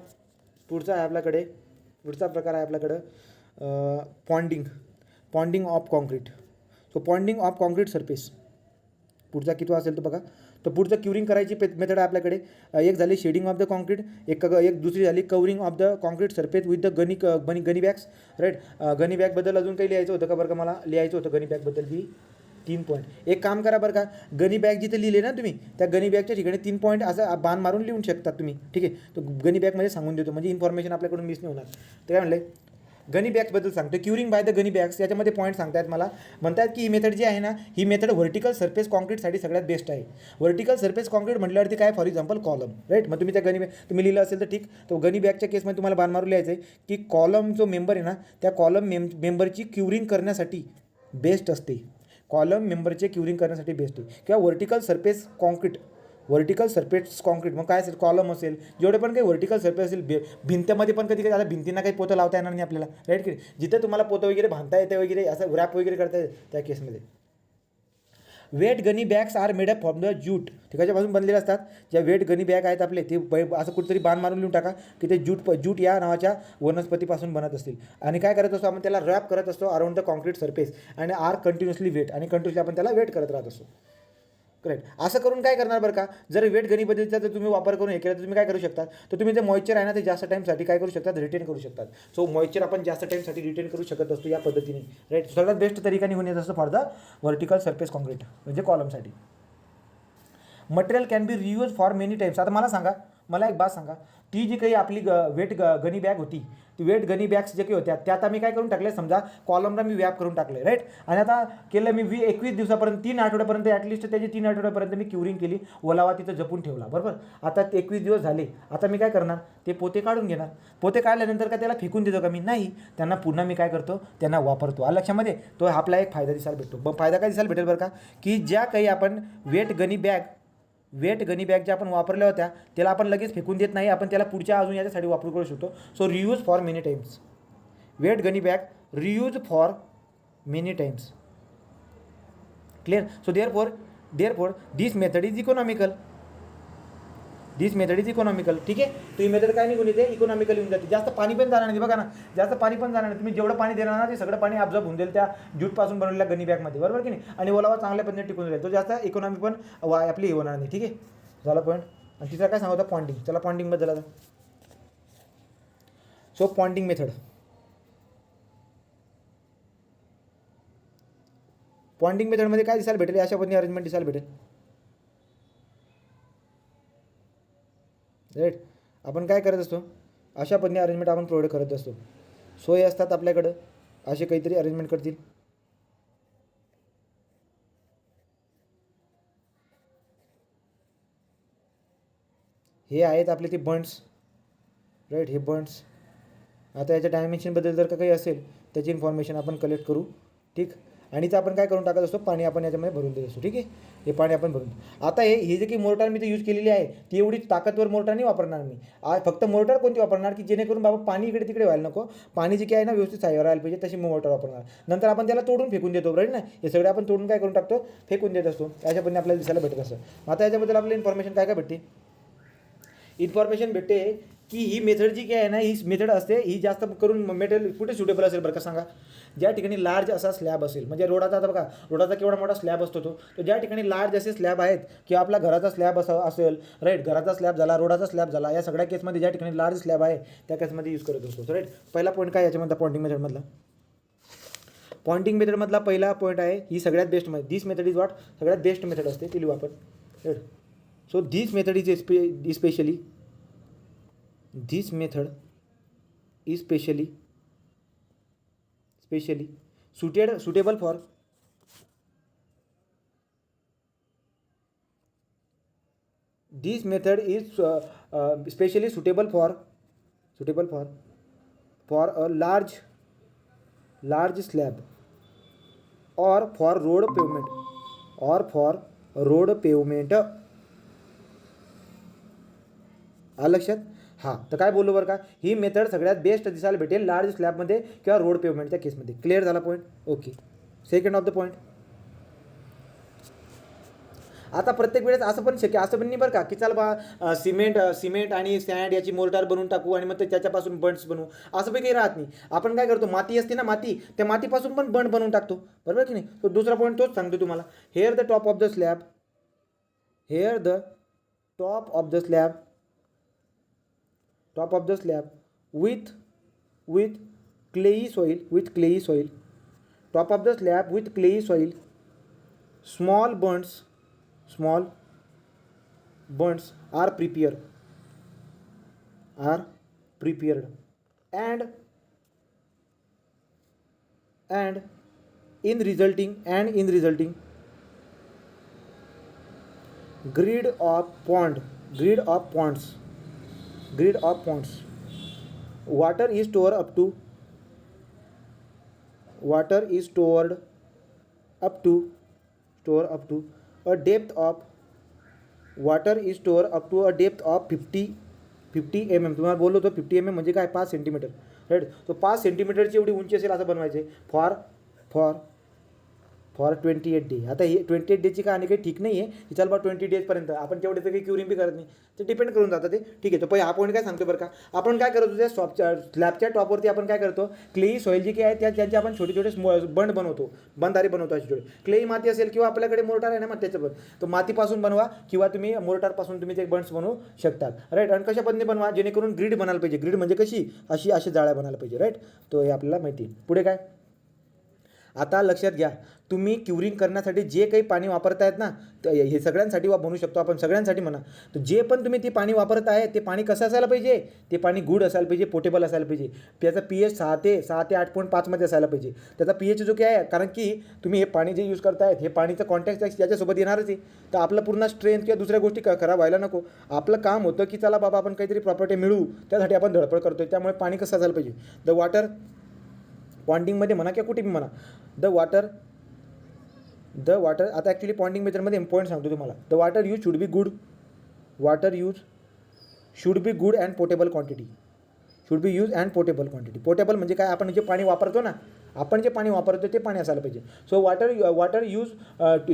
पुढचा प्रकार आहे आपल्याकडं पॉन्डिंग of concrete. So पॉन्डिंग of concrete surface पुढचा किती असेल तर बघा. तर पुढचं क्युरिंग करायची मेथड आहे आपल्याकडे. एक झाली शेडिंग ऑफ द कॉन्क्रीट, एक दुसरी झाली covering of the concrete surface with the gunny bags, right. Gunny बॅगबद्दल अजून काही लिहायचं होतं का बरं का, मला लिहायचं होतं गनी बॅगबद्दल बी 3 पॉईंट. एक काम करा बरं का, गनी बॅग जिथे लिहिले ना तुम्ही, त्या गनी बॅगच्या ठिकाणी 3 पॉईंट असं बाण मारून लिहून शकतात तुम्ही, ठीक आहे. तो गनी बॅगमध्ये सांगून देतो, म्हणजे इन्फॉर्मेशन आपल्याकडून मिस नाही होणार. ते काय म्हणले, गनी बॅग्सबद्दल सांगतो, curing by the gunny bags. याच्यामध्ये पॉईंट सांगतायत मला, म्हणतात की ही मेथड जी आहे ना, ही मेथड व्हर्टिकल सरफेस कॉन्क्रीटसाठी सगळ्यात बेस्ट आहे. व्हर्टिकल सरफेस कॉन्क्रीट म्हटल्यावरती काय, फॉर एक्झाम्पल कॉलम, राईट. मग तुम्ही त्या तुम्ही लिहिलं असेल तर ठीक. तो गनी बॅगच्या केसमध्ये तुम्हाला बाण मारून लिहायचं आहे की कॉलम जो मेंबर आहे ना, त्या कॉलम मेंबरची क्युरिंग करण्यासाठी बेस्ट असते. कॉलम मेंबरचे क्युरिंग करण्यासाठी बेस्ट आहे. किंवा व्हर्टिकल सरफेस कॉन्क्रीट मग काय असेल, कॉलम असेल, जेवढे पण काही व्हर्टिकल सरफेस असेल, भिंतीमध्ये पण कधी आता भिंतींना काही पोतं लावता येणार नाही आपल्याला, राईट की. जिथे तुम्हाला पोतं वगैरे बांधता येते वगैरे, असं रॅप वगैरे करता येते त्या केसमध्ये. Wet gunny bags are made up from the jute. ठिकाच्यापासून बनलेले असतात. ज्या वेट गनी बॅग आहेत आपले, ते असं कुठेतरी बाण मारून लिहून टाका की ते ज्यूट या नावाच्या वनस्पतीपासून बनत असतील. आणि काय करत असतो आपण, त्याला रॅप करत असतो अराउंड द कॉन्क्रीट सरफेस आणि आर कंटिन्युअसली वेट, आणि कंटिन्युअसली आपण त्याला वेट करत राहत असतो, करेक्ट. असं करून काय करणार बरं का, जर वेट गनी पद्धतीचा जर तुम्ही वापर करून हे केला तर तुम्ही काय करू शकता, तर तुम्ही जे मॉइश्चर आहे ना, ते जास्त टाईमसाठी काय करू शकतात, रिटेन करू शकतात. सो मॉइश्चर आपण जास्त टाईमसाठी रिटेन करू शकत असतो या पद्धतीने, राईट. सगळ्यात बेस्ट तरीका निघून येत असतं for the vertical surface concrete, म्हणजे कॉलमसाठी. Material can be reuse for many times. आता मला एक बात सांगा, ती जी काही आपली गनी बॅग होती, ती वेट गनी बॅग्स जे काही होत्या, त्या आता मी काय करून टाकले, समजा कॉलमला मी व्याप करून टाकले, राईट. आणि आता केलं मी 21 दिवसापर्यंत, 3 आठवड्यापर्यंत, ॲटलिस्ट त्याची 3 आठवड्यापर्यंत मी क्युरिंग केली, ओलावा तिथं जपून ठेवला, बरोबर. आता 21 दिवस झाले, आता मी काय करणार, ते पोते काढून घेणार. पोते काढल्यानंतर का त्याला फेकून देतो का मी, नाही. त्यांना पुन्हा मी काय करतो, त्यांना वापरतो. लक्षामध्ये तो आपला एक फायदा दिसायला भेटतो. मग फायदा काय दिसायला भेटेल बरं का, की ज्या काही आपण वेट गनी बॅग ज्या आपण वापरल्या होत्या, त्याला आपण लगेच फेकून देत नाही, आपण त्याला पुढच्या अजून याच्यासाठी वापरू करू शकतो. So reuse for many times. Wet gunny bag reuse for many times, clear. So therefore this method is economical. ठीक आहे. तो ही मेथड काय निघून येते, इकॉनॉमिकल येऊन जाते. जास्त पाणी पण जाणार नाही, बघा ना, जास्त पाणी पण जाणार नाही. तुम्ही जेवढं पाणी देणार ना, ते सगळं पाणी ऑब्झर्व होऊन जाईल त्या ज्यूटपासून बनवलेल्या गनी बॅगमध्ये, बरोबर की नाही. आणि ओलावा चांगल्या पद्धतीने टिकून राहील. तो जास्त इकॉनॉमी पण आपली हे होणार नाही, ठीक आहे. झाला पॉईंट. आणि तिसरा काय सांगता, पॉन्डिंग. चला पॉन्डिंगबद्दल आता. So पॉन्डिंग method. पॉन्डिंग मेथडमध्ये काय दिसायला भेटेल, अशा पद्धतीने अरेंजमेंट दिसायला भेटेल, राईट. आपण काय करत असतो, अशा पद्धतीने अरेंजमेंट आपण प्रोव्हाइड करत असतो. सोय असतात आपल्याकडं, असे काहीतरी अरेंजमेंट करतील. हे आहेत आपले ते बंड्स, राईट. हे बंड्स. आता याच्या डायमेन्शनबद्दल जर का काही असेल, त्याची इन्फॉर्मेशन आपण कलेक्ट करू, ठीक. आणि ते आपण काय करून टाकत असतो, पाणी आपण याच्यामध्ये भरून देत असतो. ठीक आहे, हे पाणी आपण भरून. आता हे जे काही मोर्टार मी ते यूज केलेली आहे ती एवढी ताकदवर मोर्टार नाही वापरणार मी. फक्त मोर्टार कोणती वापरणार की जेणेकरून बाबा पाणी इकडे तिकडे व्हायला नको, पाणी जे काही आहे ना व्यवस्थित साईवर राहायला पाहिजे, तशी मोर्टार वापरणार. नंतर आपण त्याला तोडून फेकून देतो, राईट ना. हे सगळे आपण तोडून काय करून टाकतो, फेकून देत असतो. अशा पद्धतीने आपल्याला दिसायला भेटत असतं. आता याच्याबद्दल आपल्याला इन्फॉर्मेशन काय काय भेटते, इन्फॉर्मेशन भेटते की ही मेथड जी काय आहे ना, ही मेथड असते ही जास्त करून मेटल कुठे सुटेबल असेल बरं का सांगा. ज्या ठिकाणी लार्ज असा स्लॅब असेल, म्हणजे रोडाचा, आता बघा रोडाचा केवढा मोठा स्लॅब असतो तो, तर ज्या ठिकाणी लार्ज असे स्लॅब आहेत किंवा आपला घराचा स्लॅब असेल, राईट, घराचा स्लॅब झाला, रोडाचा स्लॅब झाला, या सगळ्या केसमध्ये ज्या ठिकाणी लार्ज स्लॅब आहे त्या केसमध्ये यूज करत असतो. राईट, पहिला पॉईंट काय याच्यामधला पॉइंटिंग मेथडमधला, पॉइंटिंग मेथडमधला पहिला पॉईंट आहे ही सगळ्यात best method. This method is what, सगळ्यात बेस्ट मेथड असते ती लिहू आपण. Right, so this method is specially, this method is specially suitable for this method is specially suitable for a large slab or for road pavement लक्षात. हां, तर काय बोललो बरं का, ही मेथड सगळ्यात बेस्ट दिसायला भेटेल लार्ज स्लॅबमध्ये किंवा रोड पेवमेंटच्या केसमध्ये. क्लिअर झाला point, okay. Second of the point, आता प्रत्येक वेळेस असं पण नाही बरं का की चल बा सिमेंट आणि सॅन्ड याची मोर्टार बनवून टाकू आणि मग ते त्याच्यापासून बंड्स बनवू, असं पण काही राहत नाही. आपण काय करतो, माती असते ना, त्या मातीपासून पण बंड बनवून टाकतो, बरोबर की नाही. तो दुसरा पॉईंट तोच सांगतो तुम्हाला. Hair the top of the slab with clayey soil, top of the slab with clayey soil, small bunds are prepared and in resulting grid of ponds, water is stored up to a depth of 50 mm. तुम्हाला बोललो होतो 50 mm म्हणजे काय, 5 सेंटीमीटर. राईट, तो 5 सेंटीमीटरची एवढी उंची असेल असं बनवायचे फॉर 28 डे. आता हे 28 डेची का आणि काही ठीक नाही आहे, चल बा 20 डेजपर्यंत आपण तेवढे तर काही क्युरिंग बी करत नाही, ते डिपेंड करून जातं ते. ठीक आहे, तर पहिला हा पॉईंट काय सांगतो बरं का, आपण काय करतो त्या स्लॅबच्या टॉपवरती आपण काय करतो, क्लेई सॉईल जी काय आहे त्यांचे आपण छोटे बंधारे बनवतो अशी छोटे. क्लेई माती असेल किंवा आपल्याकडे मोर्टार आहे ना, मग त्याच्यावर तो मातीपासून बनवा किंवा तुम्ही मोर्टारपासून तुम्ही ते बंड्स बनवू शकतात. राईट, आणि कशा पद्धतीने बनवा, जेणेकरून ग्रीड बनायला पाहिजे. ग्रीड म्हणजे कशी, अशी जाळ्या बनायला पाहिजे. राईट, तो हे आपल्याला माहिती आहे. पुढे काय, आता लक्षात घ्या, तुम्ही क्युरिंग करण्यासाठी जे काही पाणी वापरतायत ना, हे सगळ्यांसाठी बनवू शकतो आपण, सगळ्यांसाठी म्हणा. तर जे पण तुम्ही ते पाणी वापरत आहे ते पाणी कसं असायला पाहिजे, ते पाणी गुड असायला पाहिजे, पोटेबल असायला पाहिजे. त्याचा pH 6 ते 8.5 मध्ये असायला पाहिजे. त्याचा pH जो काय आहे, कारण की तुम्ही हे पाणी जे यूज करतायत हे पाणीचं कॉन्टॅक्ट याच्यासोबत येणारच आहे. तर आपलं पूर्ण स्ट्रेंथ किंवा दुसऱ्या गोष्टी खराब व्हायला नको. आपलं काम होतं की चला बाबा आपण काहीतरी प्रॉपर्टी मिळवू, त्यासाठी आपण धडपड करतोय. त्यामुळे पाणी कसं असायला पाहिजे, द वॉटर पॉइंटिंगमध्ये म्हणा किंवा कुठे म्हणा, द वॉटर आता ॲक्च्युली पॉइंटिंग मेथडमध्ये पॉईंट सांगतो तुम्हाला. The water use should be good and potable quantity. Potable म्हणजे काय, आपण जे पाणी वापरतो ना, ते पाणी असायला पाहिजे. So water use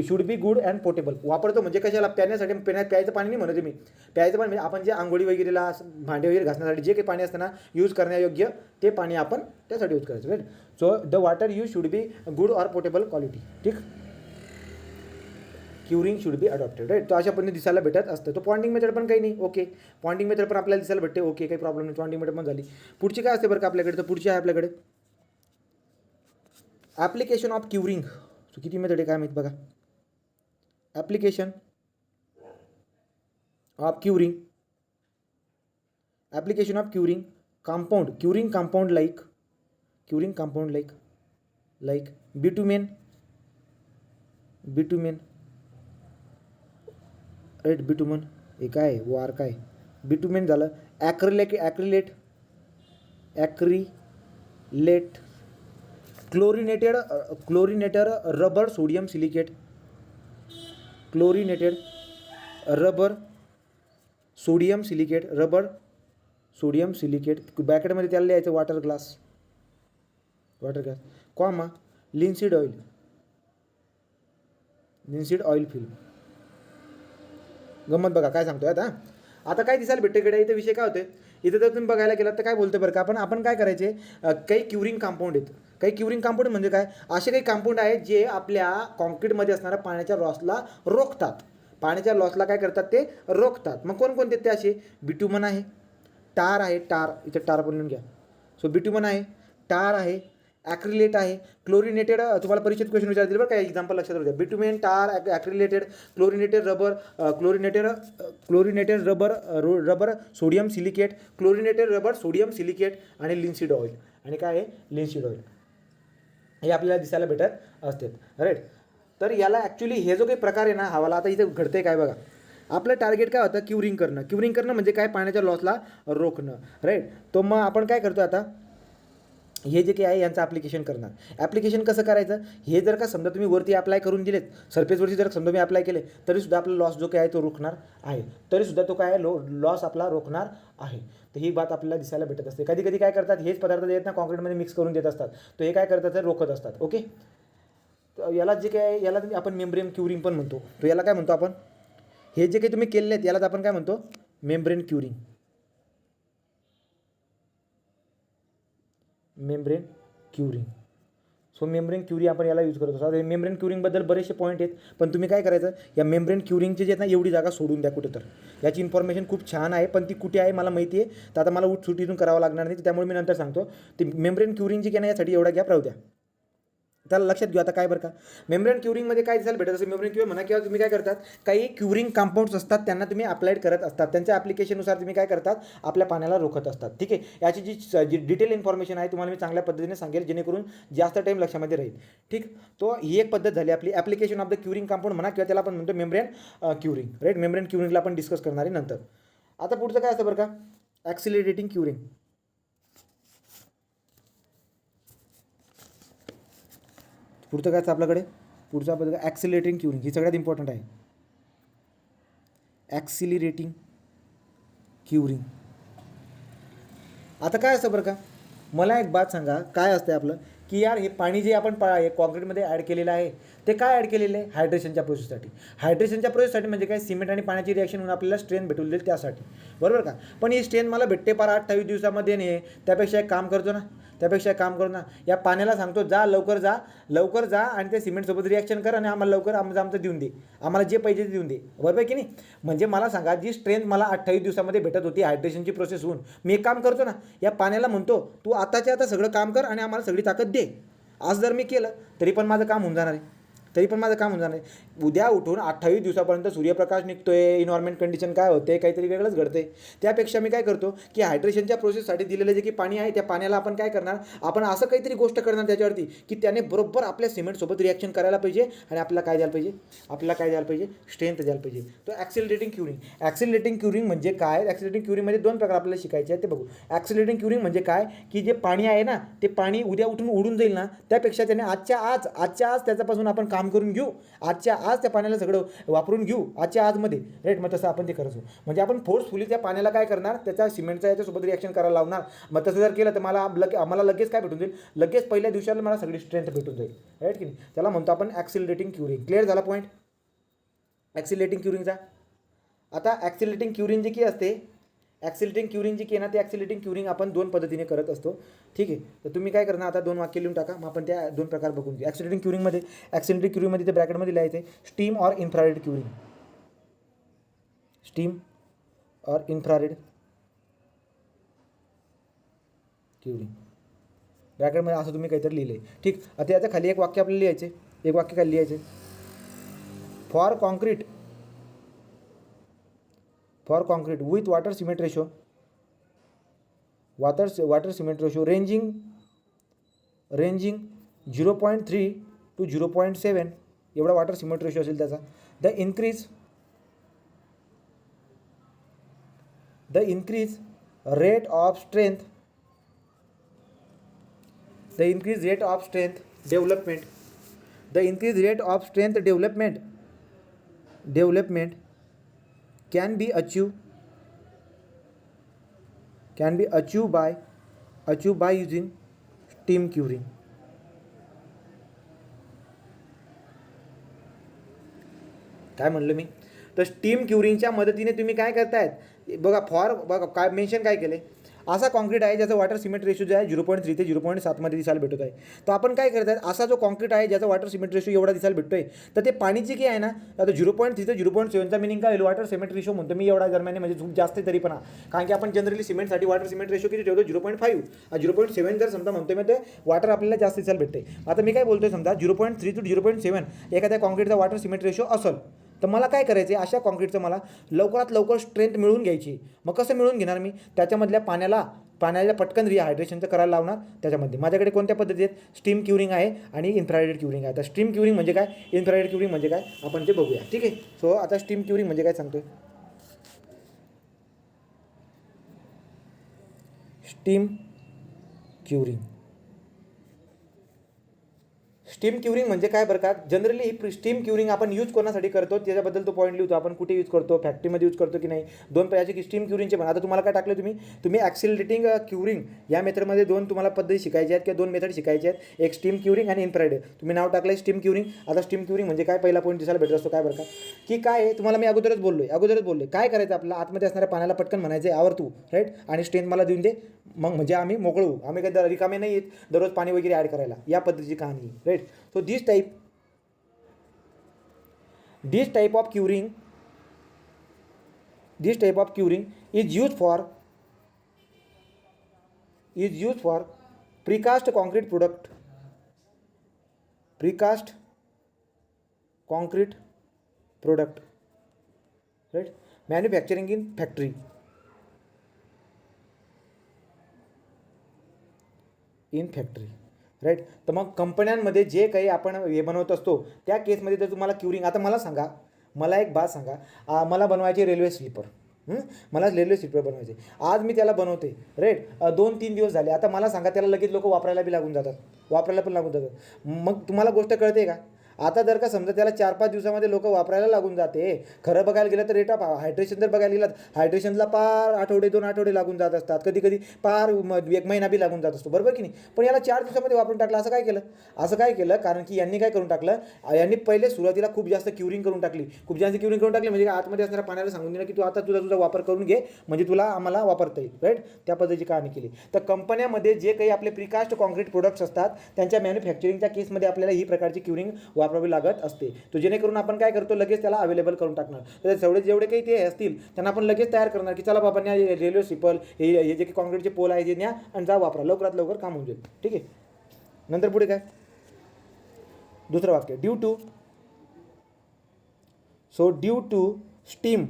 should be good and potable. वापरतो म्हणजे कशाला, प्यायचं पाणी नाही म्हणते मी. प्यायचं पाणी म्हणजे आपण जे आंघोळी वगैरेला, भांडे वगैरे घासण्यासाठी जे काही पाणी असतं ना यूज करण्यायोग्य, ते पाणी आपण त्यासाठी यूज करायचं. Right, so the water use should be good or potable quality. ठीक, curing should be adopted. Right, तो अशा पद्धतीने दिसायला भेटत असतं. तो पॉइंटिंग मेथड पण काही नाही, ओके. पॉइंटिंग मेथड पण आपल्याला दिसायला भेटते, ओके, काही प्रॉब्लेम नाही. पॉइंटिंग मेथड पण झाली. पुढची काय असते बरं का आपल्याकडे, तर पुढची आहे आपल्याकडे ॲप्लिकेशन ऑफ क्युरिंग. सो किती मेथड आहे काय माहीत बघा. Application of curing compound, curing compound like bitumen, राईट. बिटुमन हे काय, वार काय, बिटुमेन झालं. Acrylate chlorinated rubber sodium silicate, chlorinated rubber sodium silicate, rubber sodium silicate, ब्रॅकेटमध्ये त्याला लिहायचं water glass, comma linseed oil film. गंमत बघा काय सांगतोय आता काय दिसायला भेटते कडे इथे विषय काय होते. इथं जर तुम्ही बघायला गेलात तर काय बोलतं बरं का आपण काय करायचे, काही क्युरिंग कंपाऊंड आहेत. काही क्युरिंग कंपाऊंड म्हणजे काय, असे काही कंपाऊंड आहेत जे आपल्या कॉन्क्रीटमध्ये असणाऱ्या पाण्याच्या लॉसला रोखतात. पाण्याच्या लॉसला काय करतात ते रोखतात. मग कोणकोणते ते असे, बिट्युमन आहे, टार आहे, टार इथे टार पण लिहून घ्या. सो बिट्युमन आहे, टार आहे, ॲक्रिलेट आहे, क्लोरिनेटेड. तुम्हाला परीक्षेत क्वेश्चन विचारतील बरं काय, एक्झाम्पल लक्षात ठेवू द्या. Bitumen, tar, acrylated, chlorinated rubber sodium silicate, chlorinated rubber sodium silicate आणि लिन्सीड ऑइल. आणि काय आहे लिन्सीड ऑइल, हे आपल्याला दिसायला भेटत असते. राईट. तर याला ॲक्च्युली हे जो काही प्रकार आहे ना हवाला, आता इथे घडते काय बघा. आपलं टार्गेट काय होतं, क्युरिंग करणं म्हणजे काय, पाण्याच्या लॉसला रोखणं. राईट. तो मग आपण काय करतो आता, हे जे काही आहे यांचं ॲप्लिकेशन करणार. ॲप्लिकेशन कसं करायचं, हे जर का समजा तुम्ही वरती अप्लाय करून दिलेत, सरफेसवरती जर समजा मी अप्लाय केले, तरीसुद्धा आपला लॉस जो काय आहे तो रोखणार आहे. तरीसुद्धा तो काय आहे लॉस आपला रोखणार आहे. तर ही बात आपल्याला दिसायला भेटत असते. कधी कधी काय करतात, हेच पदार्थ देत ना कॉन्क्रीटमध्ये मिक्स करून देत असतात, तर हे काय करतात तर रोखत असतात. ओके. याला जे काय आहे याला आपण मेम्ब्रेन क्युरिंग पण म्हणतो. तर याला काय म्हणतो आपण, हे जे काही तुम्ही केलेले आहेत यालाच आपण काय म्हणतो, membrane curing. So membrane curing आपण याला यूज करत असतो. मेम्ब्रेन क्युरिंगबद्दल बरेचसे पॉईंट आहेत, पण तुम्ही काय करायचं, या मेम्ब्रेन क्युरिंगचे जे आहेत ना एवढी जागा सोडून द्या कुठं तर. याची इन्फॉर्मेशन खूप छान आहे, पण ती कुठे आहे मला माहिती आहे, तर आता मला उठसुटीतून करावं लागणार नाही, त्यामुळे मी नंतर सांगतो. ती मेम्ब्रेन क्युरिंग जी काय ना यासाठी एवढा गॅप राहू द्या. त्याला लक्षात घेऊ. आता काय बरं का, मेम्ब्रेन क्युरिंगमध्ये काय दिसायला भेटत असेल, मेम्ब्रेन क्युरिंग म्हणा किंवा तुम्ही काय करतात, काही क्युरिंग कंपाऊंड्स असतात त्यांना तुम्ही अप्लाइड करत असतात. त्यांच्या ॲप्लिकेशननुसार तुम्ही काय करतात, आपल्या पाण्याला रोखत असतात. ठीक आहे. याची जी डिटेल इन्फॉर्मेशन आहे तुम्हाला मी चांगल्या पद्धतीने सांगेल, जेणेकरून जास्त टाईम लक्षामध्ये राहील. ठीक. तो ही एक पद्धत झाली आपली, application of the curing compound म्हणा किंवा त्याला आपण म्हणतो मेम्ब्रेन क्युरिंग. राईट. मेम्ब्रेन क्युरिंगला आपण डिस्कस करणार आहे नंतर. आता पुढचं काय असतं बरं का, ॲक्सिलरेटिंग क्युरिंग. पुढचं काय आपल्याकडे, पुढचा पद्धत ॲक्सिलरेटिंग क्युरिंग, ही सगळ्यात इम्पॉर्टंट आहे. ॲक्सिलरेटिंग क्युरिंग. आता काय असतं बरं का, मला एक बात सांगा, काय असतं आपलं की यार हे पाणी जे आपण कॉन्क्रीटमध्ये ॲड केलेलं आहे ते काय ॲड केलेलं आहे, हायड्रेशनच्या प्रोसेससाठी. हायड्रेशनच्या प्रोसेससाठी म्हणजे काय, सिमेंट आणि पाण्याची रिॲक्शन होऊन आपल्याला स्ट्रेन भेटून देईल त्यासाठी. बरोबर का. पण ही स्ट्रेन मला भेटते 28 दिवसामध्ये नाही, त्यापेक्षा एक काम करतो ना, या पाण्याला सांगतो लवकर जा आणि त्या सिमेंटसोबत रिॲक्शन कर आणि आम्हाला लवकर आमचं देऊन दे, आम्हाला जे पाहिजे ते देऊन दे. बरोबर की नाही. म्हणजे मला सांगा, जी स्ट्रेंथ मला 28 दिवसामध्ये भेटत होती हायड्रेशनची प्रोसेस होऊन, मी एक काम करतो ना, या पाण्याला म्हणतो तू आताच्या आता सगळं काम कर आणि आम्हाला सगळी ताकद दे. आज जर मी केलं तरी पण माझं काम होऊन जाणार आहे. उद्या उठून 28 दिवसापर्यंत सूर्यप्रकाश निघतोय, इन्व्हायरमेंट कंडिशन काय होते, काहीतरी वेगळंच घडते. त्यापेक्षा मी काय करतो की हायड्रेशनच्या प्रोसेससाठी दिलेलं जे की पाणी आहे त्या पाण्याला आपण काय करणार, आपण असं काहीतरी गोष्ट करणार त्याच्यावरती की त्याने बरोबर आपल्या सिमेंटसोबत रिॲक्शन करायला पाहिजे आणि आपल्याला काय द्यायला पाहिजे, स्ट्रेंथ द्यायला पाहिजे. तो ॲक्सिलरेटिंग क्युरिंग म्हणजे काय, ॲक्सिलरेटिंग क्युरिंगमध्ये 2 प्रकार आपल्याला शिकायचे आहेत ते बघू. ॲक्सिलरेटिंग क्युरिंग म्हणजे काय की जे पाणी आहे ना ते पाणी उद्या उठून उडून जाईल ना, त्यापेक्षा त्याने आजच्या आज त्याच्यापासून आपण काम करून घेऊ, आजच्या आज त्या पाण्याला सगळं वापरून घेऊ आजच्या आजमध्ये. राईट. मग तसं आपण ते करायचो, म्हणजे आपण फोर्सफुली त्या पाण्याला काय करणार, त्याच्या सिमेंटचा याच्यासोबत रिॲक्शन करायला लावणार. मग तसं जर केलं तर आम्हाला लगेच काय भेटून जाईल, लगेच पहिल्या दिवसाला मला सगळी स्ट्रेंथ भेटून जाईल. राईट की नाही. त्याला म्हणतो आपण ॲक्सिलरेटिंग क्युरिंग. क्लिअर झाला पॉईंट ॲक्सिलरेटिंग क्युरिंगचा. आता ॲक्सिलरेटिंग क्युरिंग जी की असते, ॲक्सिलरेटिंग क्युरिंग जी की ना, ते ॲक्सिलरेटिंग क्युरिंग आपण 2 पद्धतीने करत असतो. ठीक आहे. तर तुम्ही काय करणार, आता 2 वाक्य लिहून टाका, मग आपण त्या 2 प्रकार बघून घेऊ. ॲक्सिलरेटिंग क्युरिंगमध्ये ते ब्रॅकेटमध्ये लिहायचे स्टीम ऑर इन्फ्रारेड क्युरिंग. ब्रॅकेटमध्ये असं तुम्ही काहीतरी लिहिलं आहे. ठीक. आता याच्या खाली एक वाक्य आपल्याला लिहायचे, for concrete with water cement ratio ranging 0.3 to 0.7 एवढा वॉटर सिमेंट रेशो असेल त्याचा. The increase rate of strength The increased rate of strength development. The increased rate of strength development can be achieved by using steam curing. काय म्हणलं मी? तर स्टीम क्युरिंगच्या मदतीने तुम्ही काय करतायत बघा काय मेन्शन काय केले, असा कॉन्क्रीट आहे ज्याचा वॉटर सिमेंट रेशो जो आहे 0.3 ते 0.7 मध्ये दिसायला भेटत आहे. तर आपण काय करतायत, असा जो कॉन्क्रीट आहे ज्याचा वॉटर सिमेंट रेशो एवढा दिसायला भेटतोय, तर ते पाणीची की आहे ना, आता 0.3 ते 0.7चा मिनिंग काय होईल, वॉटर सिमेंट रेशो म्हणतो मी एवढा दरम्यान, म्हणजे खूप जास्त तरी पण, कारण की आपण जनरली सिमेंटसाठी वॉटर सिमेंट रेशो किती ठेवतो 0.5, 0.7 जर समजा म्हणतोय मग ते वॉटर आपल्याला जास्त दिसायला भेटते. आता मी काय बोलतोय, समजा 0.3 टू 0.7 एखाद्या कॉन्क्रीटचा वॉटर सिमेंट रेशो असेल, तर मला काय करायचं आहे, अशा कॉन्क्रीटचं मला लवकरात लवकर स्ट्रेंथ मिळवून घ्यायची. मग कसं मिळवून घेणार मी, त्याच्यामधल्या पाण्याला पटकन रिहायड्रेशनचं करायला लावणार. त्याच्यामध्ये माझ्याकडे कोणत्या पद्धती आहेत, स्टीम क्युरिंग आहे आणि इन्फ्रारेड क्युरिंग आहे. आता स्टीम क्युरिंग म्हणजे काय, इन्फ्रारेड क्युरिंग म्हणजे काय, आपण ते बघूया. ठीक आहे. सो आता स्टीम क्युरिंग म्हणजे काय सांगतोय. स्टीम क्युरिंग म्हणजे काय बरं का, जनरली स्टीम क्युरिंग आपण यूज कोणासाठी करतो त्याच्याबद्दल तो पॉईंट लिहितो. आपण कुठे यूज करतो, फॅक्टरीमध्ये यूज करतो की नाही, दोन प्रकारचे की स्टीम क्युरिंगचे पण. आता तुम्हाला काय टाकलं, तुम्ही ॲक्सिलरेटिंग क्युरिंग या मेथडमध्ये दोन तुम्हाला पद्धती शिकायची आहेत किंवा दोन मेथड शिकायचे आहेत, एक स्टीम क्युरिंग आणि इन्फ्रारेड. तुम्ही नाव टाकलं स्टीम क्युरिंग. आता स्टीम क्युरिंग म्हणजे काय, पहिला पॉईंट दिसायला भेटत असतो काय बरं का, की काय आहे तुम्हाला मी अगोदरच बोललोय काय करायचं, आपल्याला आतमध्ये असणाऱ्या पाण्याला पटकन म्हणायचं आवर तू, राईट, आणि स्ट्रेंथ मला देऊन दे, मग म्हणजे आम्ही मोकळू, आम्ही काही रिकामे नाही आहेत दररोज पाणी वगैरे ॲड करायला, या पद्धतीची कहाणी, right. So this type of curing is used for precast concrete product, right, manufacturing in factory, right. तर मग कंपन्यांमध्ये जे काही आपण हे बनवत असतो त्या केसमध्ये जर तुम्हाला क्युरिंग, आता मला एक बात सांगा, मला बनवायचे रेल्वे स्लीपर, बनवायचे, आज मी त्याला बनवते, राईट, 2-3 दिवस झाले. आता मला सांगा, त्याला लगेच लोक वापरायला पण लागून जातात. मग तुम्हाला गोष्ट कळते का, आता जर का समजा त्याला 4-5 दिवसामध्ये लोक वापरायला लागून जाते, खरं बघायला गेलं तर रेट ऑफ हायड्रेशन जर बघायला गेलं, हायड्रेशनला पार 2 आठवडे लागून जात असतात, कधी पार 1 महिना बी लागून जात असतो, बरोबर की नाही. पण याला 4 दिवसामध्ये वापरून टाकलं. असं काय केलं, कारण की यांनी काय करून टाकलं, यांनी पहिले सुरुवातीला खूप जास्त क्युरिंग करून टाकली, म्हणजे आतमध्ये असणाऱ्या पाण्याला सांगून दिलं की तू आता तुझा वापर करून घे, म्हणजे तुला आम्हाला वापरता येईल, राईट. त्या पद्धतीची कहाणी केली. तर कंपन्यामध्ये जे काही आपले प्रिकास्ट कॉन्क्रीट प्रोडक्ट्स असतात त्यांच्या मॅन्युफॅक्चरिंगच्या केसमध्ये आपल्याला ही प्रकारची क्युरिंग वापरावी लागत असते. तो जेणेकरून आपण काय करतो, लगेच त्याला अवेलेबल करून टाकणार. तर जेवढे काही ते असतील त्यांना आपण लगेच तयार करणार की चला बाबा, न्या रेल्वे स्लीपर, हे जे काही कॉन्क्रीटचे पोल आहे जे न्या आणि जा वापरा, लवकरात लवकर काम होऊन जाईल. ठीक आहे. नंतर पुढे काय, दुसरं वाक्य, due to steam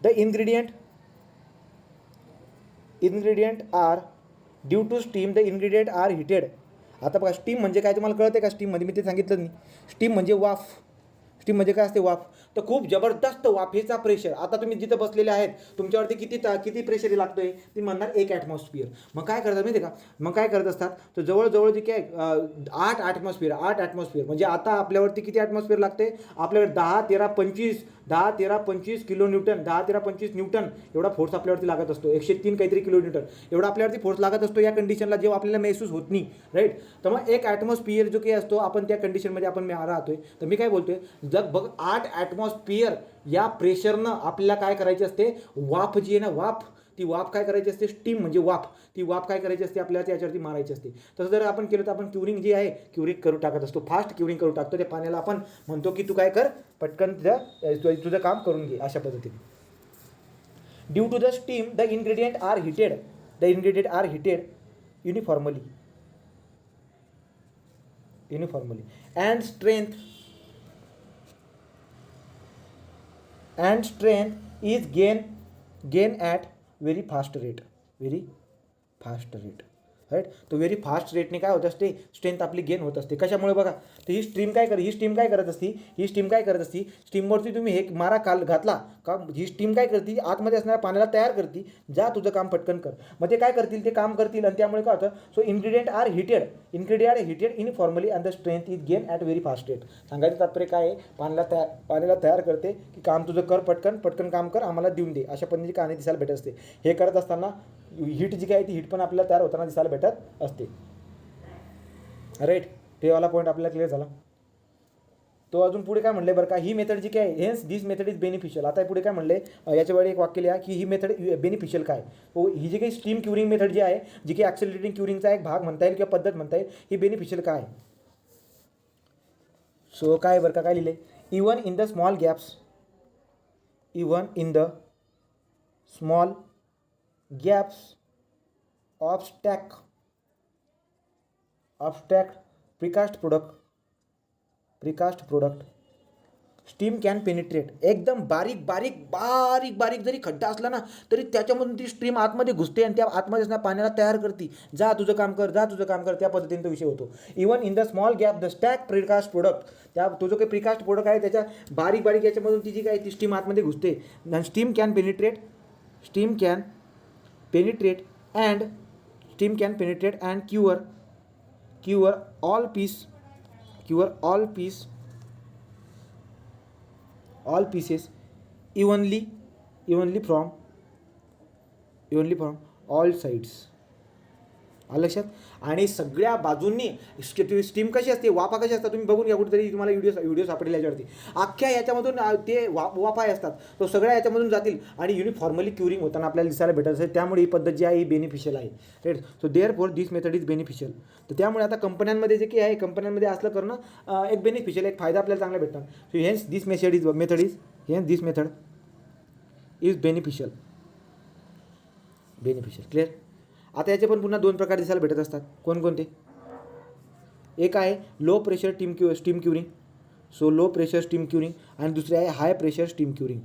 the ingredient are heated. आता बघा, स्टीम म्हणजे काय तुम्हाला कळते का, स्टीममध्ये मी ते सांगितलं नाही, स्टीम म्हणजे वाफ. स्टीम म्हणजे काय असते, वाफ. तर खूप जबरदस्त वाफेचा प्रेशर, आता तुम्ही जिथं बसलेले आहेत तुमच्यावरती किती प्रेशर लागतोय, ती म्हणणार 1 ॲटमॉस्फिअर. मग काय करतात माहिती आहे का, मग काय करत असतात, तर जवळजवळ जे काय 8 ॲटमॉस्फिअर, म्हणजे आता आपल्यावरती किती ॲटमॉस्फिअर लागते, आपल्याकडे 10-13-25 किलो न्यूटन, 10-13-25 न्यूटन एवढा फोर्स आपल्यावरती लागत असतो, 103 काहीतरी किलो न्यूटन एवढा आपल्यावरती फोर्स लागत असतो या कंडिशनला, जेव्हा आपल्याला महसूस होत नाही, राईट. तर मग 1 ॲटमॉस्फिअर जो काही असतो, आपण त्या कंडिशनमध्ये आपण राहतोय. तर मी काय बोलतोय, जग बघ 8 ॲटमॉस्फिअर या प्रेशरनं आपल्याला काय करायचे असते, वाफ जी आहे ना, ती वाफ काय करायची असते, स्टीम म्हणजे वाफ, ती वाफ काय करायची असते, आपल्याला त्याच्यावरती मारायची असते. तसं जर आपण केलं तर आपण क्युरिंग जी आहे क्युरिंग करू टाकत असतो, फास्ट क्युरिंग करू टाकतो. त्या पाण्याला आपण म्हणतो की तू काय कर, पटकन तुझं काम करून घे, अशा पद्धतीने. Due to the steam the ingredient are heated uniformly and strength is gain at very fast rate. Right. तो व्हेरी फास्ट रेटने काय होत असते, स्ट्रेंथ आपली गेन होत असते. कशामुळे बघा, तर ही स्ट्रीम काय करत असते, स्टीमवरती तुम्ही एक मारा घातला का ही स्टीम काय करते, आतमध्ये असणाऱ्या पाण्याला तयार करते, जा तुझं काम पटकन कर. मग ते काय करतील, ते काम करतील आणि त्यामुळे काय होतं, so ingredient are heated uniformly and the strength is gain at very fast rate. सांगायचं तात्पर्य काय आहे, पाण्याला तयार करते की काम तुझं कर, पटकन काम कर, आम्हाला देऊन दे, अशा पद्धतीची कहाणी दिसायला भेटत असते. हे करत असताना हीट जी काय ती हीट पण आपल्याला तयार होताना दिसायला भेटत असते. राईट. ते वाला पॉईंट आपल्याला क्लिअर झाला. तो अजून पुढे काय म्हणले बरं का, ही मेथड जी काय आहे, hence this method is beneficial. आता पुढे काय म्हणले, याच्या वेळी एक वाक्य लिहा की ही मेथड बेनिफिशियल काय. हो, ही जी काही स्टीम क्युरिंग मेथड जी आहे, जी काही ॲक्सेलरेटिंग क्युरिंगचा एक भाग म्हणता येईल किंवा पद्धत म्हणता येईल, ही बेनिफिशियल काय. सो काय बरं का, काय लिहिले, even in the small gaps of stacked precast product steam can penetrate. एकदम बारीक जरी खड्डा असला ना तरी त्याच्यामधून ती स्ट्रीम आतमध्ये घुसते आणि त्या आतमध्ये असणाऱ्या पाण्याला तयार करते, जा तुझं काम कर, त्या पद्धतीने तो विषय होतो. Even in the small gap the stack precast product, त्या तो जो काही प्रिकास्ट प्रोडक्ट आहे त्याच्या बारीक याच्यामधून ती जी काय ती स्टीम आतमध्ये घुसते. Steam can penetrate and cure all pieces evenly from all sides. आलं लक्षात. आणि सगळ्या बाजूंनी स्टीम कशी असते, वाफा कशी असतात, तुम्ही बघून घ्या कुठेतरी, तुम्हाला व्हिडिओ सापडेल याच्यावरती. अख्ख्या याच्यामधून ते वाफा असतात, तो सगळ्या याच्यामधून जातील आणि युनिफॉर्मली क्युरिंग होताना आपल्याला दिसायला भेटत असेल. त्यामुळे ही पद्धत जी आहे ही बेनिफिशियल आहे. Right. So therefore this method is beneficial. तर त्यामुळे आता कंपन्यांमध्ये जे काही आहे, कंपन्यांमध्ये असलं करणं एक बेनिफिशियल, एक फायदा आपल्याला चांगला भेटणार. So hence this method is beneficial. Clear. आता याचे पण पुन्हा दोन प्रकार दिसायला भेटत असतात. कोणकोणते, एक आहे low pressure steam curing. So low pressure steam curing. आणि दुसरे आहे हाय प्रेशर स्टीम क्युरिंग.